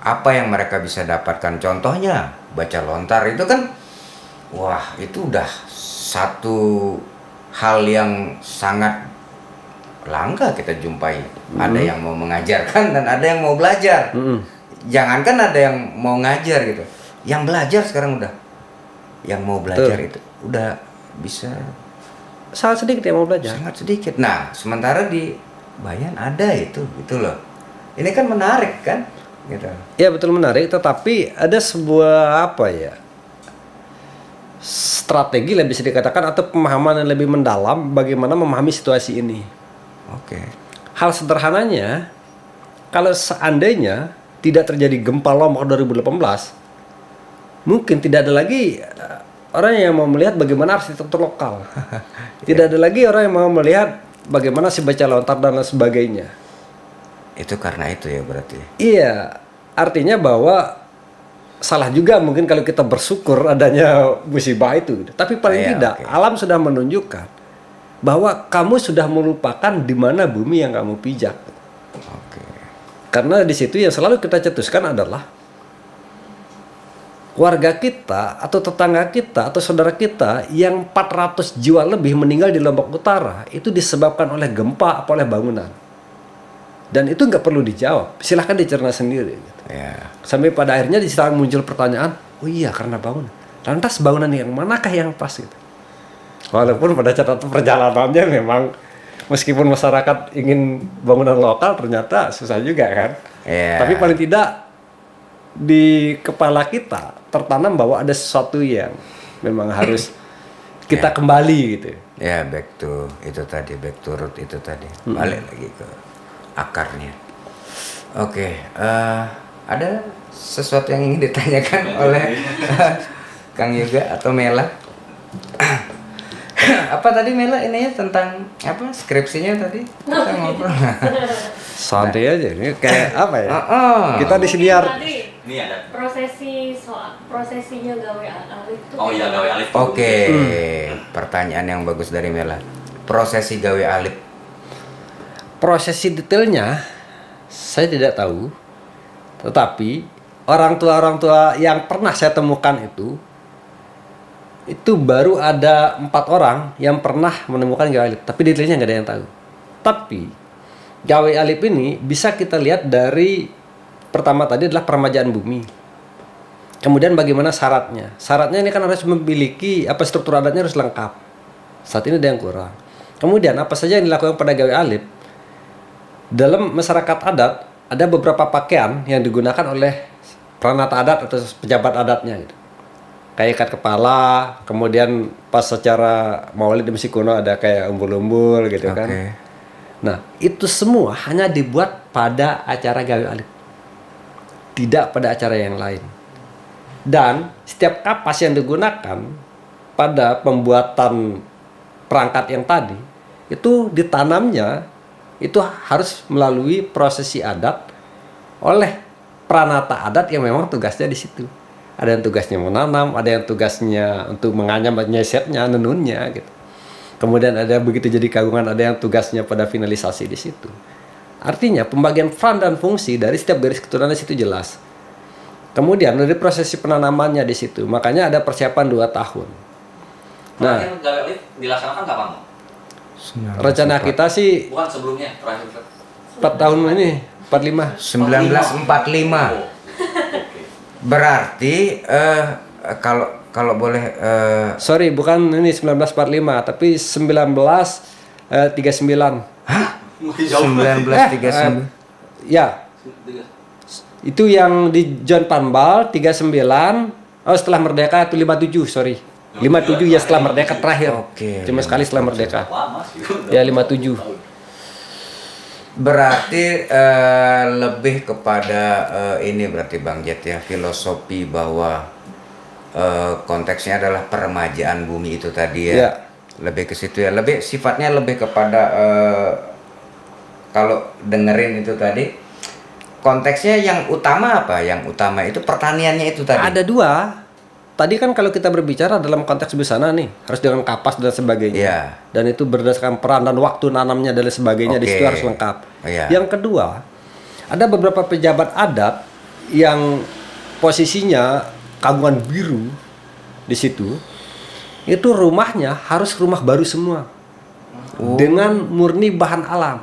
apa yang mereka bisa dapatkan. Contohnya baca lontar itu kan, wah itu udah satu hal yang sangat langka kita jumpai. Ada yang mau mengajarkan dan ada yang mau belajar. Jangankan ada yang mau ngajar gitu, yang belajar sekarang udah, yang mau belajar itu udah bisa Sangat sedikit yang mau belajar. sangat sedikit. Nah, sementara di Bayan ada itu gitu loh. Ini kan menarik kan, gitu. Ya betul menarik, tetapi ada sebuah apa ya, strategi lah bisa dikatakan atau pemahaman yang lebih mendalam bagaimana memahami situasi ini. Oke. Hal sederhananya, kalau seandainya tidak terjadi gempa Lombok 2018, mungkin tidak ada lagi orang yang mau melihat bagaimana arsitektur lokal. Tidak ada lagi orang yang mau melihat bagaimana si baca lontar dan lain sebagainya. Itu karena itu ya berarti. Iya, artinya bahwa salah juga mungkin kalau kita bersyukur adanya musibah itu. Tapi paling tidak, alam sudah menunjukkan bahwa kamu sudah melupakan di mana bumi yang kamu pijak. Oke. Karena di situ yang selalu kita cetuskan adalah warga kita atau tetangga kita atau saudara kita yang 400 jiwa lebih meninggal di Lombok Utara itu disebabkan oleh gempa atau oleh bangunan. Dan itu nggak perlu dijawab, silahkan dicerna sendiri. Gitu. Ya. Sampai pada akhirnya di situ muncul pertanyaan, oh iya karena bangunan. Lantas bangunan yang manakah yang pas gitu? Walaupun pada catatan perjalanannya memang meskipun masyarakat ingin bangunan lokal ternyata susah juga kan. Ya. Tapi paling tidak di kepala kita tertanam bahwa ada sesuatu yang memang harus kita kembali gitu. Ya, back to itu tadi, back to root itu tadi. Balik lagi ke akarnya. Oke, ada sesuatu yang ingin ditanyakan oleh Kang Yoga atau Mela? Apa tadi Mela ini ya tentang apa skripsinya tadi kita ngobrol. Santai aja ini kayak apa ya? Kita di sini Ini ada prosesinya gawe alif tuh. Oh iya, gawe alif. Oke, pertanyaan yang bagus dari Mela. Prosesi gawe alif. prosesi detailnya saya tidak tahu. Tetapi orang tua yang pernah saya temukan itu baru ada 4 orang yang pernah menemukan gawe alif, tapi detailnya nggak ada yang tahu. Tapi gawe alif ini bisa kita lihat dari pertama tadi adalah peremajaan bumi. Kemudian bagaimana syaratnya? Syaratnya ini kan harus memiliki struktur adatnya harus lengkap. Saat ini ada yang kurang. Kemudian apa saja yang dilakukan pada gawe alif? Dalam masyarakat adat ada beberapa pakaian yang digunakan oleh peranata adat atau pejabat adatnya gitu. Kayak ikat kepala, kemudian pas secara maulid di Mesir kuno ada kayak umbul-umbul gitu kan. Nah, itu semua hanya dibuat pada acara gawe alif. Tidak pada acara yang lain. Dan setiap kapas yang digunakan pada pembuatan perangkat yang tadi, itu ditanamnya itu harus melalui prosesi adat oleh peranata adat yang memang tugasnya di situ. Ada yang tugasnya menanam, ada yang tugasnya untuk menganyam nyesetnya, nenunnya gitu. Kemudian ada begitu jadi kagungan, ada yang tugasnya pada finalisasi di situ. Artinya pembagian peran dan fungsi dari setiap garis keturunan di situ jelas. Kemudian dari prosesi penanamannya di situ, makanya ada persiapan 2 tahun. Nah, Terakhir gawe alif dilaksanakan kapan? rencana kita sih Bukan sebelumnya, terakhir. 4 tahun ini, 45. 1945. Oh. Berarti kalau boleh Sorry, bukan ini 1945, tapi 1939. hah? Jauh. 1939. Ya, itu yang di John Panbal 39. Oh, setelah merdeka itu 57, sorry. 57 ya setelah merdeka terakhir. Oke. Cuma sekali setelah merdeka. Lama sih. Ya 57. Berarti lebih kepada ini berarti Bang Jet ya, filosofi bahwa konteksnya adalah peremajaan bumi itu tadi ya. Ya. Lebih ke situ ya. Lebih sifatnya lebih kepada kalau dengerin itu tadi konteksnya yang utama apa? Yang utama itu pertaniannya itu tadi. Ada 2. Tadi kan kalau kita berbicara dalam konteks busana nih, harus dengan kapas dan sebagainya. Iya. Dan itu berdasarkan peran dan waktu nanamnya dan sebagainya, di situ Oke. harus lengkap. Iya. Yang kedua, ada beberapa pejabat adat yang posisinya kagungan biru di situ. Itu rumahnya harus rumah baru semua. Dengan murni bahan alam.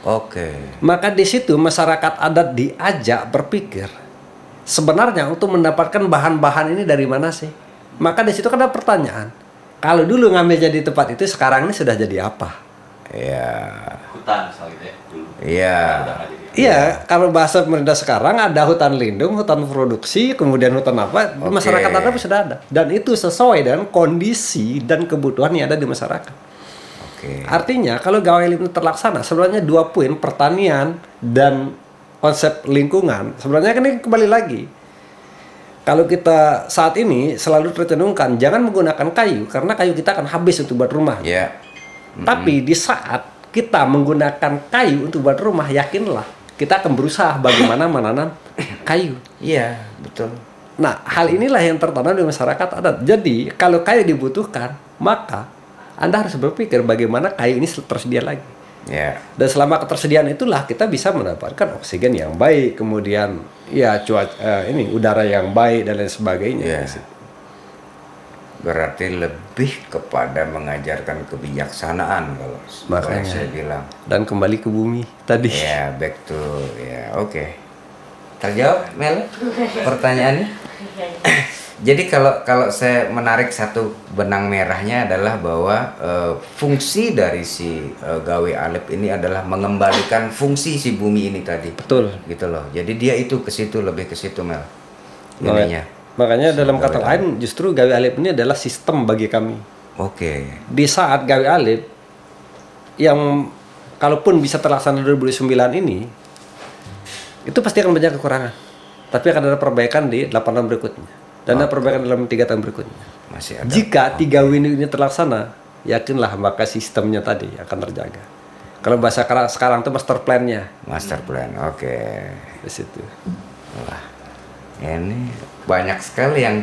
Oke. Maka di situ masyarakat adat diajak berpikir sebenarnya untuk mendapatkan bahan-bahan ini dari mana sih? Maka di situ kan ada pertanyaan. Kalau dulu ngambilnya di tempat itu, sekarang ini sudah jadi apa? Iya. Hutan misalnya gitu ya dulu. Iya. Udah nggak jadi. Iya, kalau bahasa pemerintah sekarang ada hutan lindung, hutan produksi, kemudian hutan apa? Di Oke. masyarakat adat sudah ada. Dan itu sesuai dengan kondisi dan kebutuhan yang ada di masyarakat. Oke. Artinya kalau gawe alif itu terlaksana, sebenarnya 2 poin, pertanian dan konsep lingkungan. Sebenarnya kan ini kembali lagi. Kalau kita saat ini selalu tercenungkan jangan menggunakan kayu karena kayu kita akan habis untuk buat rumah. Iya. Tapi di saat kita menggunakan kayu untuk buat rumah, yakinlah kita akan berusaha bagaimana menanam kayu. Iya, betul. Nah, hal inilah yang tertanam di masyarakat adat. Jadi, kalau kayu dibutuhkan, maka Anda harus berpikir bagaimana kayu ini tersedia lagi. Ya. Dan selama ketersediaan itulah kita bisa mendapatkan oksigen yang baik, kemudian ya ini udara yang baik dan lain sebagainya. Ya. Berarti lebih kepada mengajarkan kebijaksanaan kalau Makanya. saya bilang. Dan kembali ke bumi tadi. Ya, back to ya, oke. Terjawab, Mel? Pertanyaannya? Jadi kalau saya menarik satu benang merahnya adalah bahwa fungsi dari si gawe alif ini adalah mengembalikan fungsi si bumi ini tadi. Betul. Gitu loh. Jadi dia itu ke situ, lebih ke situ, Mel. Ininya. Makanya dalam kata lain justru gawe alif ini adalah sistem bagi kami. Oke. Di saat gawe alif yang kalaupun bisa terlaksana 2009 ini, itu pasti akan banyak kekurangan. Tapi akan ada perbaikan di 8 tahun berikutnya. Dan ada perbaikan dalam 3 tahun berikutnya. Masih ada. Jika 3 window ini terlaksana, yakinlah maka sistemnya tadi akan terjaga. Kalau bahasa sekarang itu master plan-nya Master plan. Oke. di situ. Wah. Ini banyak sekali yang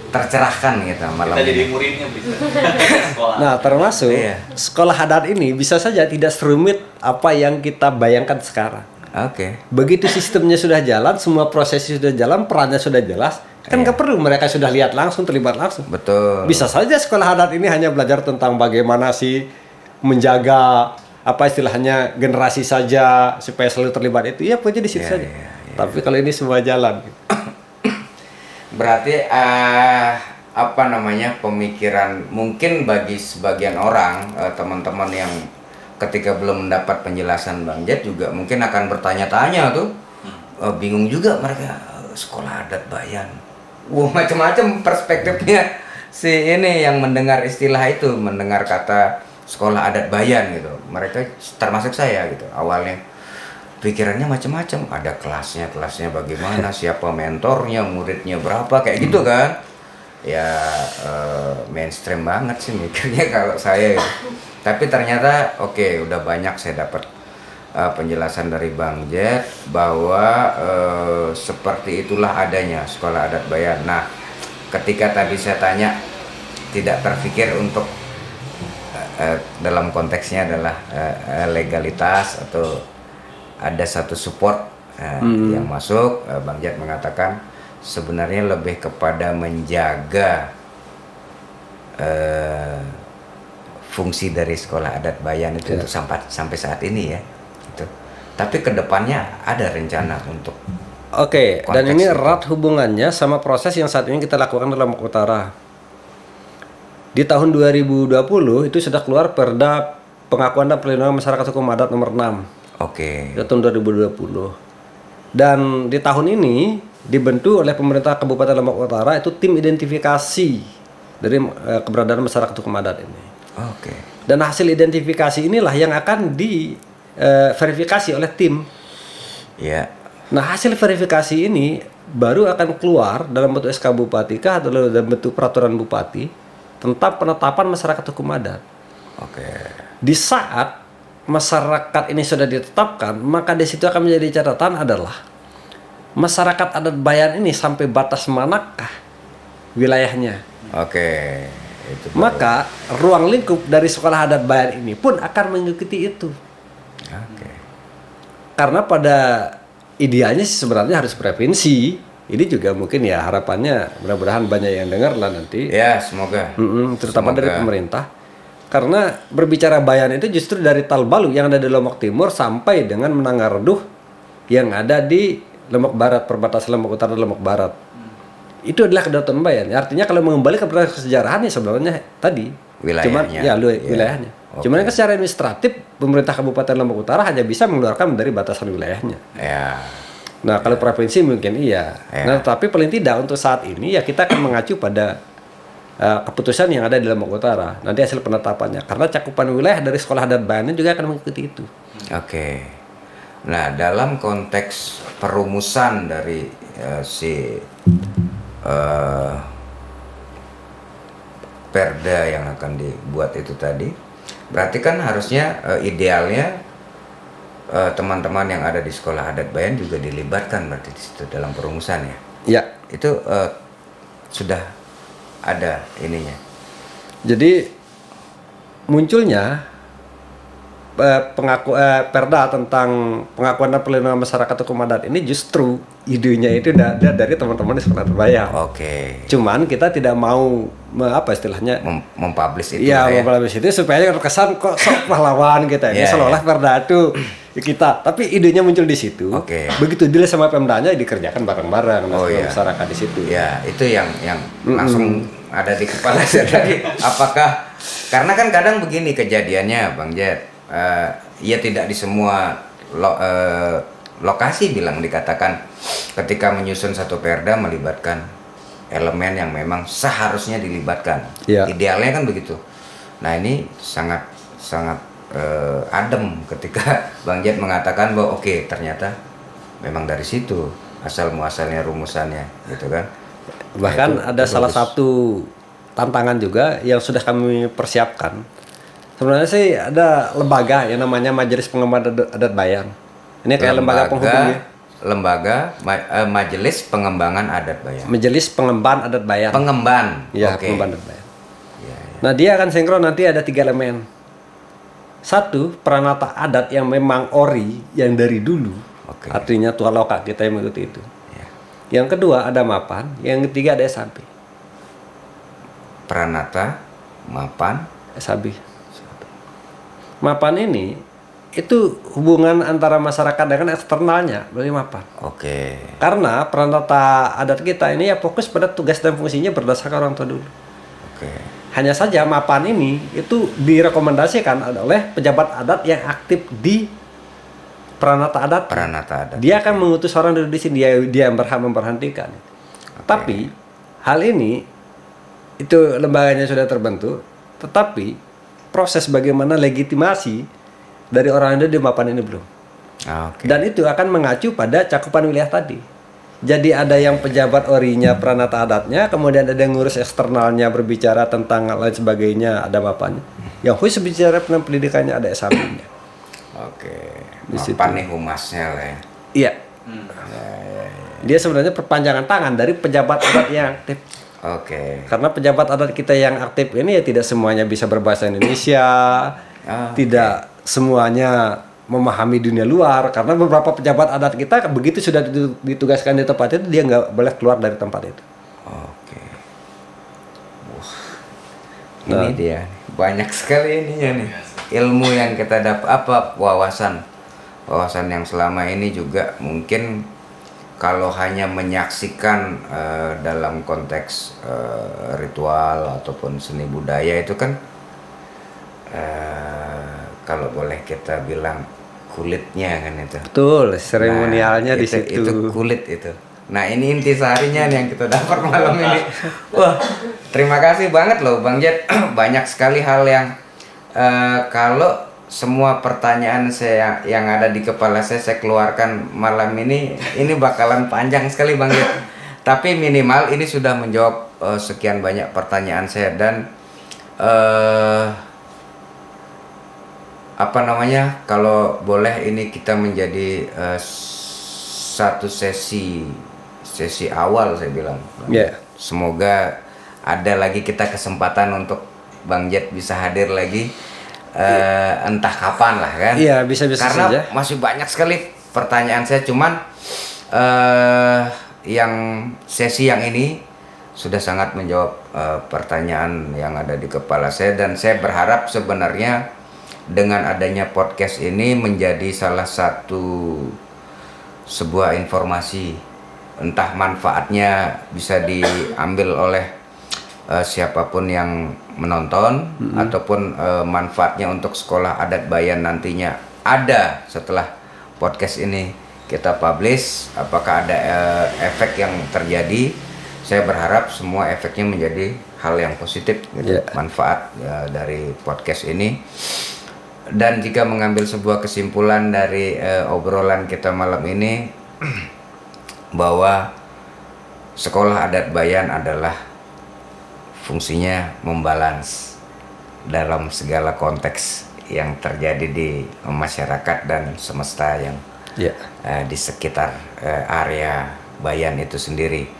tercerahkan gitu malam Kita jadi ini. muridnya bisa. Sekolah. Nah, termasuk Iya. sekolah adat ini bisa saja tidak serumit apa yang kita bayangkan sekarang. Oke. Begitu sistemnya sudah jalan, semua prosesnya sudah jalan, perannya sudah jelas, kan nggak perlu mereka sudah lihat langsung, terlibat langsung. Betul. Bisa saja sekolah adat ini hanya belajar tentang bagaimana sih menjaga apa istilahnya generasi saja supaya selalu terlibat itu. Ya pokoknya di situ Iya, saja. iya, Tapi kalau ini semua jalan. Gitu. Berarti pemikiran mungkin bagi sebagian orang teman-teman yang ketika belum mendapat penjelasan Bang Jet juga mungkin akan bertanya-tanya tuh bingung juga mereka sekolah adat Bayan. Wah macam-macam perspektifnya si ini yang mendengar istilah itu, mendengar kata sekolah adat Bayan gitu. Mereka termasuk saya gitu awalnya pikirannya macam-macam, ada kelasnya bagaimana, siapa mentornya, muridnya berapa, kayak gitu kan. Ya mainstream banget sih mikirnya kalau saya gitu. Tapi ternyata oke, udah banyak saya dapat penjelasan dari Bang Jet bahwa seperti itulah adanya sekolah adat Bayan. Nah, ketika tadi saya tanya tidak terpikir untuk dalam konteksnya adalah legalitas atau ada satu support yang masuk, Bang Jet mengatakan sebenarnya lebih kepada menjaga fungsi dari sekolah adat Bayan itu untuk sampai saat ini ya. Gitu. Tapi kedepannya ada rencana untuk Oke, dan konteks ini itu. erat hubungannya sama proses yang saat ini kita lakukan dalam Lombok Utara. Di tahun 2020 itu sudah keluar Perda Pengakuan dan Perlindungan Masyarakat Hukum Adat nomor 6. Oke. Itu tahun 2020. Dan di tahun ini dibentuk oleh pemerintah Kabupaten Lombok Utara itu tim identifikasi dari keberadaan masyarakat hukum adat ini. Oke. Dan hasil identifikasi inilah yang akan diverifikasi oleh tim. Ya. Nah, hasil verifikasi ini baru akan keluar dalam bentuk SK Bupati kah atau dalam bentuk peraturan Bupati tentang penetapan masyarakat hukum adat. Oke. Di saat masyarakat ini sudah ditetapkan, maka di situ akan menjadi catatan adalah masyarakat adat Bayan ini sampai batas manakah wilayahnya. Oke. Itu baru. Maka ruang lingkup dari sekolah adat Bayan ini pun akan mengikuti itu. Oke. Karena pada idealnya sih sebenarnya harus provinsi. Ini juga mungkin ya harapannya mudah-mudahan banyak yang dengar lah nanti. Ya, semoga. Terutama dari Semoga. pemerintah. Karena berbicara Bayan itu justru dari Talbalu yang ada di Lombok Timur sampai dengan Menangarduh yang ada di Lombok Barat, perbatasan Lombok Utara dan Lombok Barat. Itu adalah kedaulatan Bayan. Artinya kalau mengembali kepada kesejarahannya sebenarnya tadi Wilayahnya. Cuman wilayahnya. Oke. Cuman kan secara administratif pemerintah Kabupaten Lombok Utara hanya bisa mengeluarkan dari batasan wilayahnya. Ya. Nah, kalau provinsi mungkin iya. Ya. Nah, tapi paling tidak untuk saat ini ya kita akan mengacu pada keputusan yang ada di Lombok Utara. Nanti hasil penetapannya. Karena cakupan wilayah dari sekolah adat Bayan juga akan mengikuti itu. Oke. Nah, dalam konteks perumusan dari si perda yang akan dibuat itu tadi, berarti kan harusnya idealnya teman-teman yang ada di sekolah adat Bayan juga dilibatkan berarti di situ dalam perumusan ya. Ya. Itu sudah ada ininya. Jadi munculnya perda tentang pengakuan dan perlindungan masyarakat hukum adat ini justru idenya itu dari teman-teman di sekolah adat Bayan. Oke. Cuman kita tidak mau apa istilahnya Mempublish itu iya, lah ya. mempublish itu supaya terkesan kok sok pahlawan kita ini Iya, seolah-olah perda itu kita. Tapi idenya muncul di situ. Oke. Begitu deal sama Pemdanya dikerjakan bareng-bareng Oh, iya. masyarakat di situ. Ya, itu yang langsung ada di kepala saya tadi. Apakah karena kan kadang begini kejadiannya, Bang Jet. Ya tidak di semua lokasi bilang dikatakan ketika menyusun satu perda melibatkan elemen yang memang seharusnya dilibatkan. Iya. Idealnya kan begitu. Nah ini sangat adem ketika Bang Jet mengatakan bahwa oke, ternyata memang dari situ asal muasalnya rumusannya gitu kan. Bahkan Nah, ada itu salah bagus. satu tantangan juga yang sudah kami persiapkan. Sebenarnya sih ada lembaga yang namanya Majelis Pengembangan Adat Bayan. Ini kayak lembaga penghubungnya. Majelis Pengembangan Adat Bayan. Majelis Pengemban Adat Bayan. Pengemban. Ya, Oke. Pengemban Adat Bayan. Ya, ya. Nah, dia akan sinkron nanti ada 3 elemen. Satu, peranata adat yang memang ori yang dari dulu. Oke. Artinya tua loka kita yang mengikuti itu. Ya. Yang kedua ada mapan, yang ketiga ada SAB. Pranata, mapan, SAB. Mapan ini itu hubungan antara masyarakat dengan eksternalnya dari mapan. oke. Karena peranata adat kita ini ya fokus pada tugas dan fungsinya berdasarkan orang tua dulu. Oke. Hanya saja mapan ini itu direkomendasikan oleh pejabat adat yang aktif di peranata adat. Pranata adat. Dia akan mengutus orang dari di sini, dia yang berhak memberhentikan. Tapi hal ini itu lembaganya sudah terbentuk, tetapi proses bagaimana legitimasi dari orang yang ada di mapan ini belum. Oke. Dan itu akan mengacu pada cakupan wilayah tadi. Jadi ada yang pejabat orinya peranata adatnya, kemudian ada yang ngurus eksternalnya berbicara tentang lain sebagainya, ada mapannya. Yang khusus bicara tentang pendidikannya ada SAB-nya. Oke. Di situ. Mapan nih humasnya lah ya. Iya. Dia sebenarnya perpanjangan tangan dari pejabat adat yang aktif. Oke. Karena pejabat adat kita yang aktif ini ya tidak semuanya bisa berbahasa Indonesia, tidak semuanya memahami dunia luar. Karena beberapa pejabat adat kita begitu sudah ditugaskan di tempat itu dia nggak boleh keluar dari tempat itu. Oke. Wah. Nah. Ini dia. Banyak sekali ininya nih. Ilmu yang kita dapat apa wawasan yang selama ini juga mungkin kalau hanya menyaksikan dalam konteks ritual ataupun seni budaya itu kan kalau boleh kita bilang kulitnya kan itu. Betul, seremonialnya Nah, di situ. Itu kulit itu. Nah ini intisarinya nih yang kita dapat malam ini. Wah, terima kasih banget loh Bang Jet. Banyak sekali hal yang kalau semua pertanyaan saya yang ada di kepala saya keluarkan malam ini bakalan panjang sekali Bang Jet. Tapi minimal ini sudah menjawab sekian banyak pertanyaan saya dan apa namanya, kalau boleh ini kita menjadi satu sesi awal saya bilang. Ya. Semoga ada lagi kita kesempatan untuk Bang Jet bisa hadir lagi entah kapan lah kan. Iya, bisa-bisa Karena saja. masih banyak sekali pertanyaan saya, cuman yang sesi yang ini sudah sangat menjawab pertanyaan yang ada di kepala saya dan saya berharap sebenarnya dengan adanya podcast ini menjadi salah satu sebuah informasi, entah manfaatnya bisa diambil oleh siapapun yang menonton ataupun manfaatnya untuk sekolah adat Bayan nantinya ada setelah podcast ini kita publish, apakah ada efek yang terjadi. Saya berharap semua efeknya menjadi hal yang positif gitu, manfaat dari podcast ini. Dan jika mengambil sebuah kesimpulan dari obrolan kita malam ini bahwa sekolah adat Bayan adalah fungsinya membalans dalam segala konteks yang terjadi di masyarakat dan semesta yang di sekitar area Bayan itu sendiri.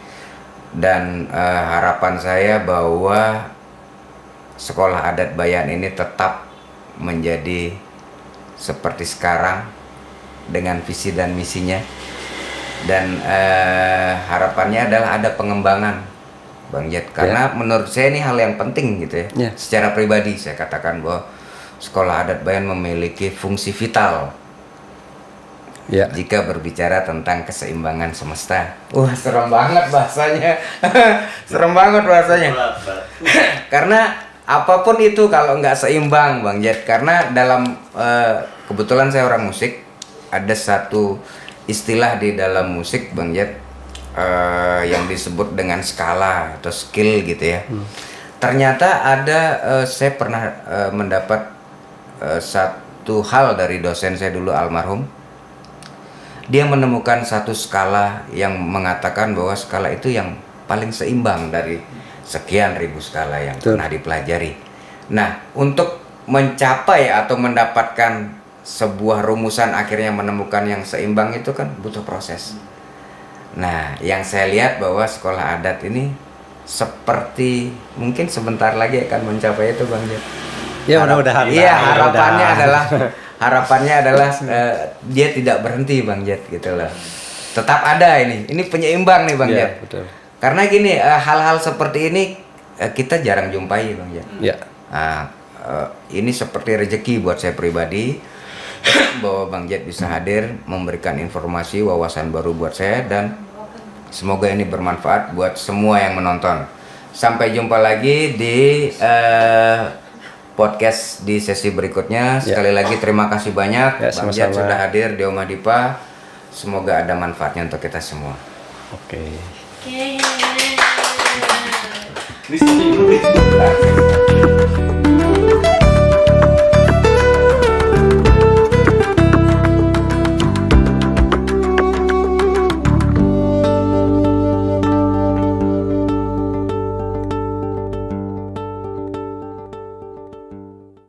Dan harapan saya bahwa sekolah adat Bayan ini tetap menjadi seperti sekarang dengan visi dan misinya, dan harapannya adalah ada pengembangan Bang Jet, karena menurut saya ini hal yang penting gitu ya. Secara pribadi saya katakan bahwa sekolah adat Bayan memiliki fungsi vital jika berbicara tentang keseimbangan semesta. Wah, serem banget bahasanya. Serem banget bahasanya. Karena apapun itu kalau nggak seimbang Bang Jet, karena dalam kebetulan saya orang musik, ada satu istilah di dalam musik Bang Jet yang disebut dengan skala atau skill gitu ya. Ternyata ada saya pernah mendapat satu hal dari dosen saya dulu almarhum. Dia menemukan satu skala yang mengatakan bahwa skala itu yang paling seimbang dari sekian ribu skala yang Betul. pernah dipelajari. Nah, untuk mencapai atau mendapatkan sebuah rumusan akhirnya menemukan yang seimbang itu kan butuh proses. Nah, yang saya lihat bahwa sekolah adat ini seperti mungkin sebentar lagi akan mencapai itu Bang Jet. Ya mudah-mudahan. Iya, Mudah-mudahan. harapannya adalah dia tidak berhenti Bang Jet gitu loh. Tetap ada ini penyeimbang nih Bang Ya, Jet. betul. Karena gini, hal-hal seperti ini kita jarang jumpai Bang Jet. Ya. Nah, ini seperti rezeki buat saya pribadi bahwa Bang Jet bisa hadir memberikan informasi wawasan baru buat saya dan semoga ini bermanfaat buat semua yang menonton. Sampai jumpa lagi di podcast di sesi berikutnya. Sekali lagi terima kasih banyak Ya, Bang Jet sama-sama. sudah hadir di Omah Dipa. Semoga ada manfaatnya untuk kita semua. Oke. Ini dulu.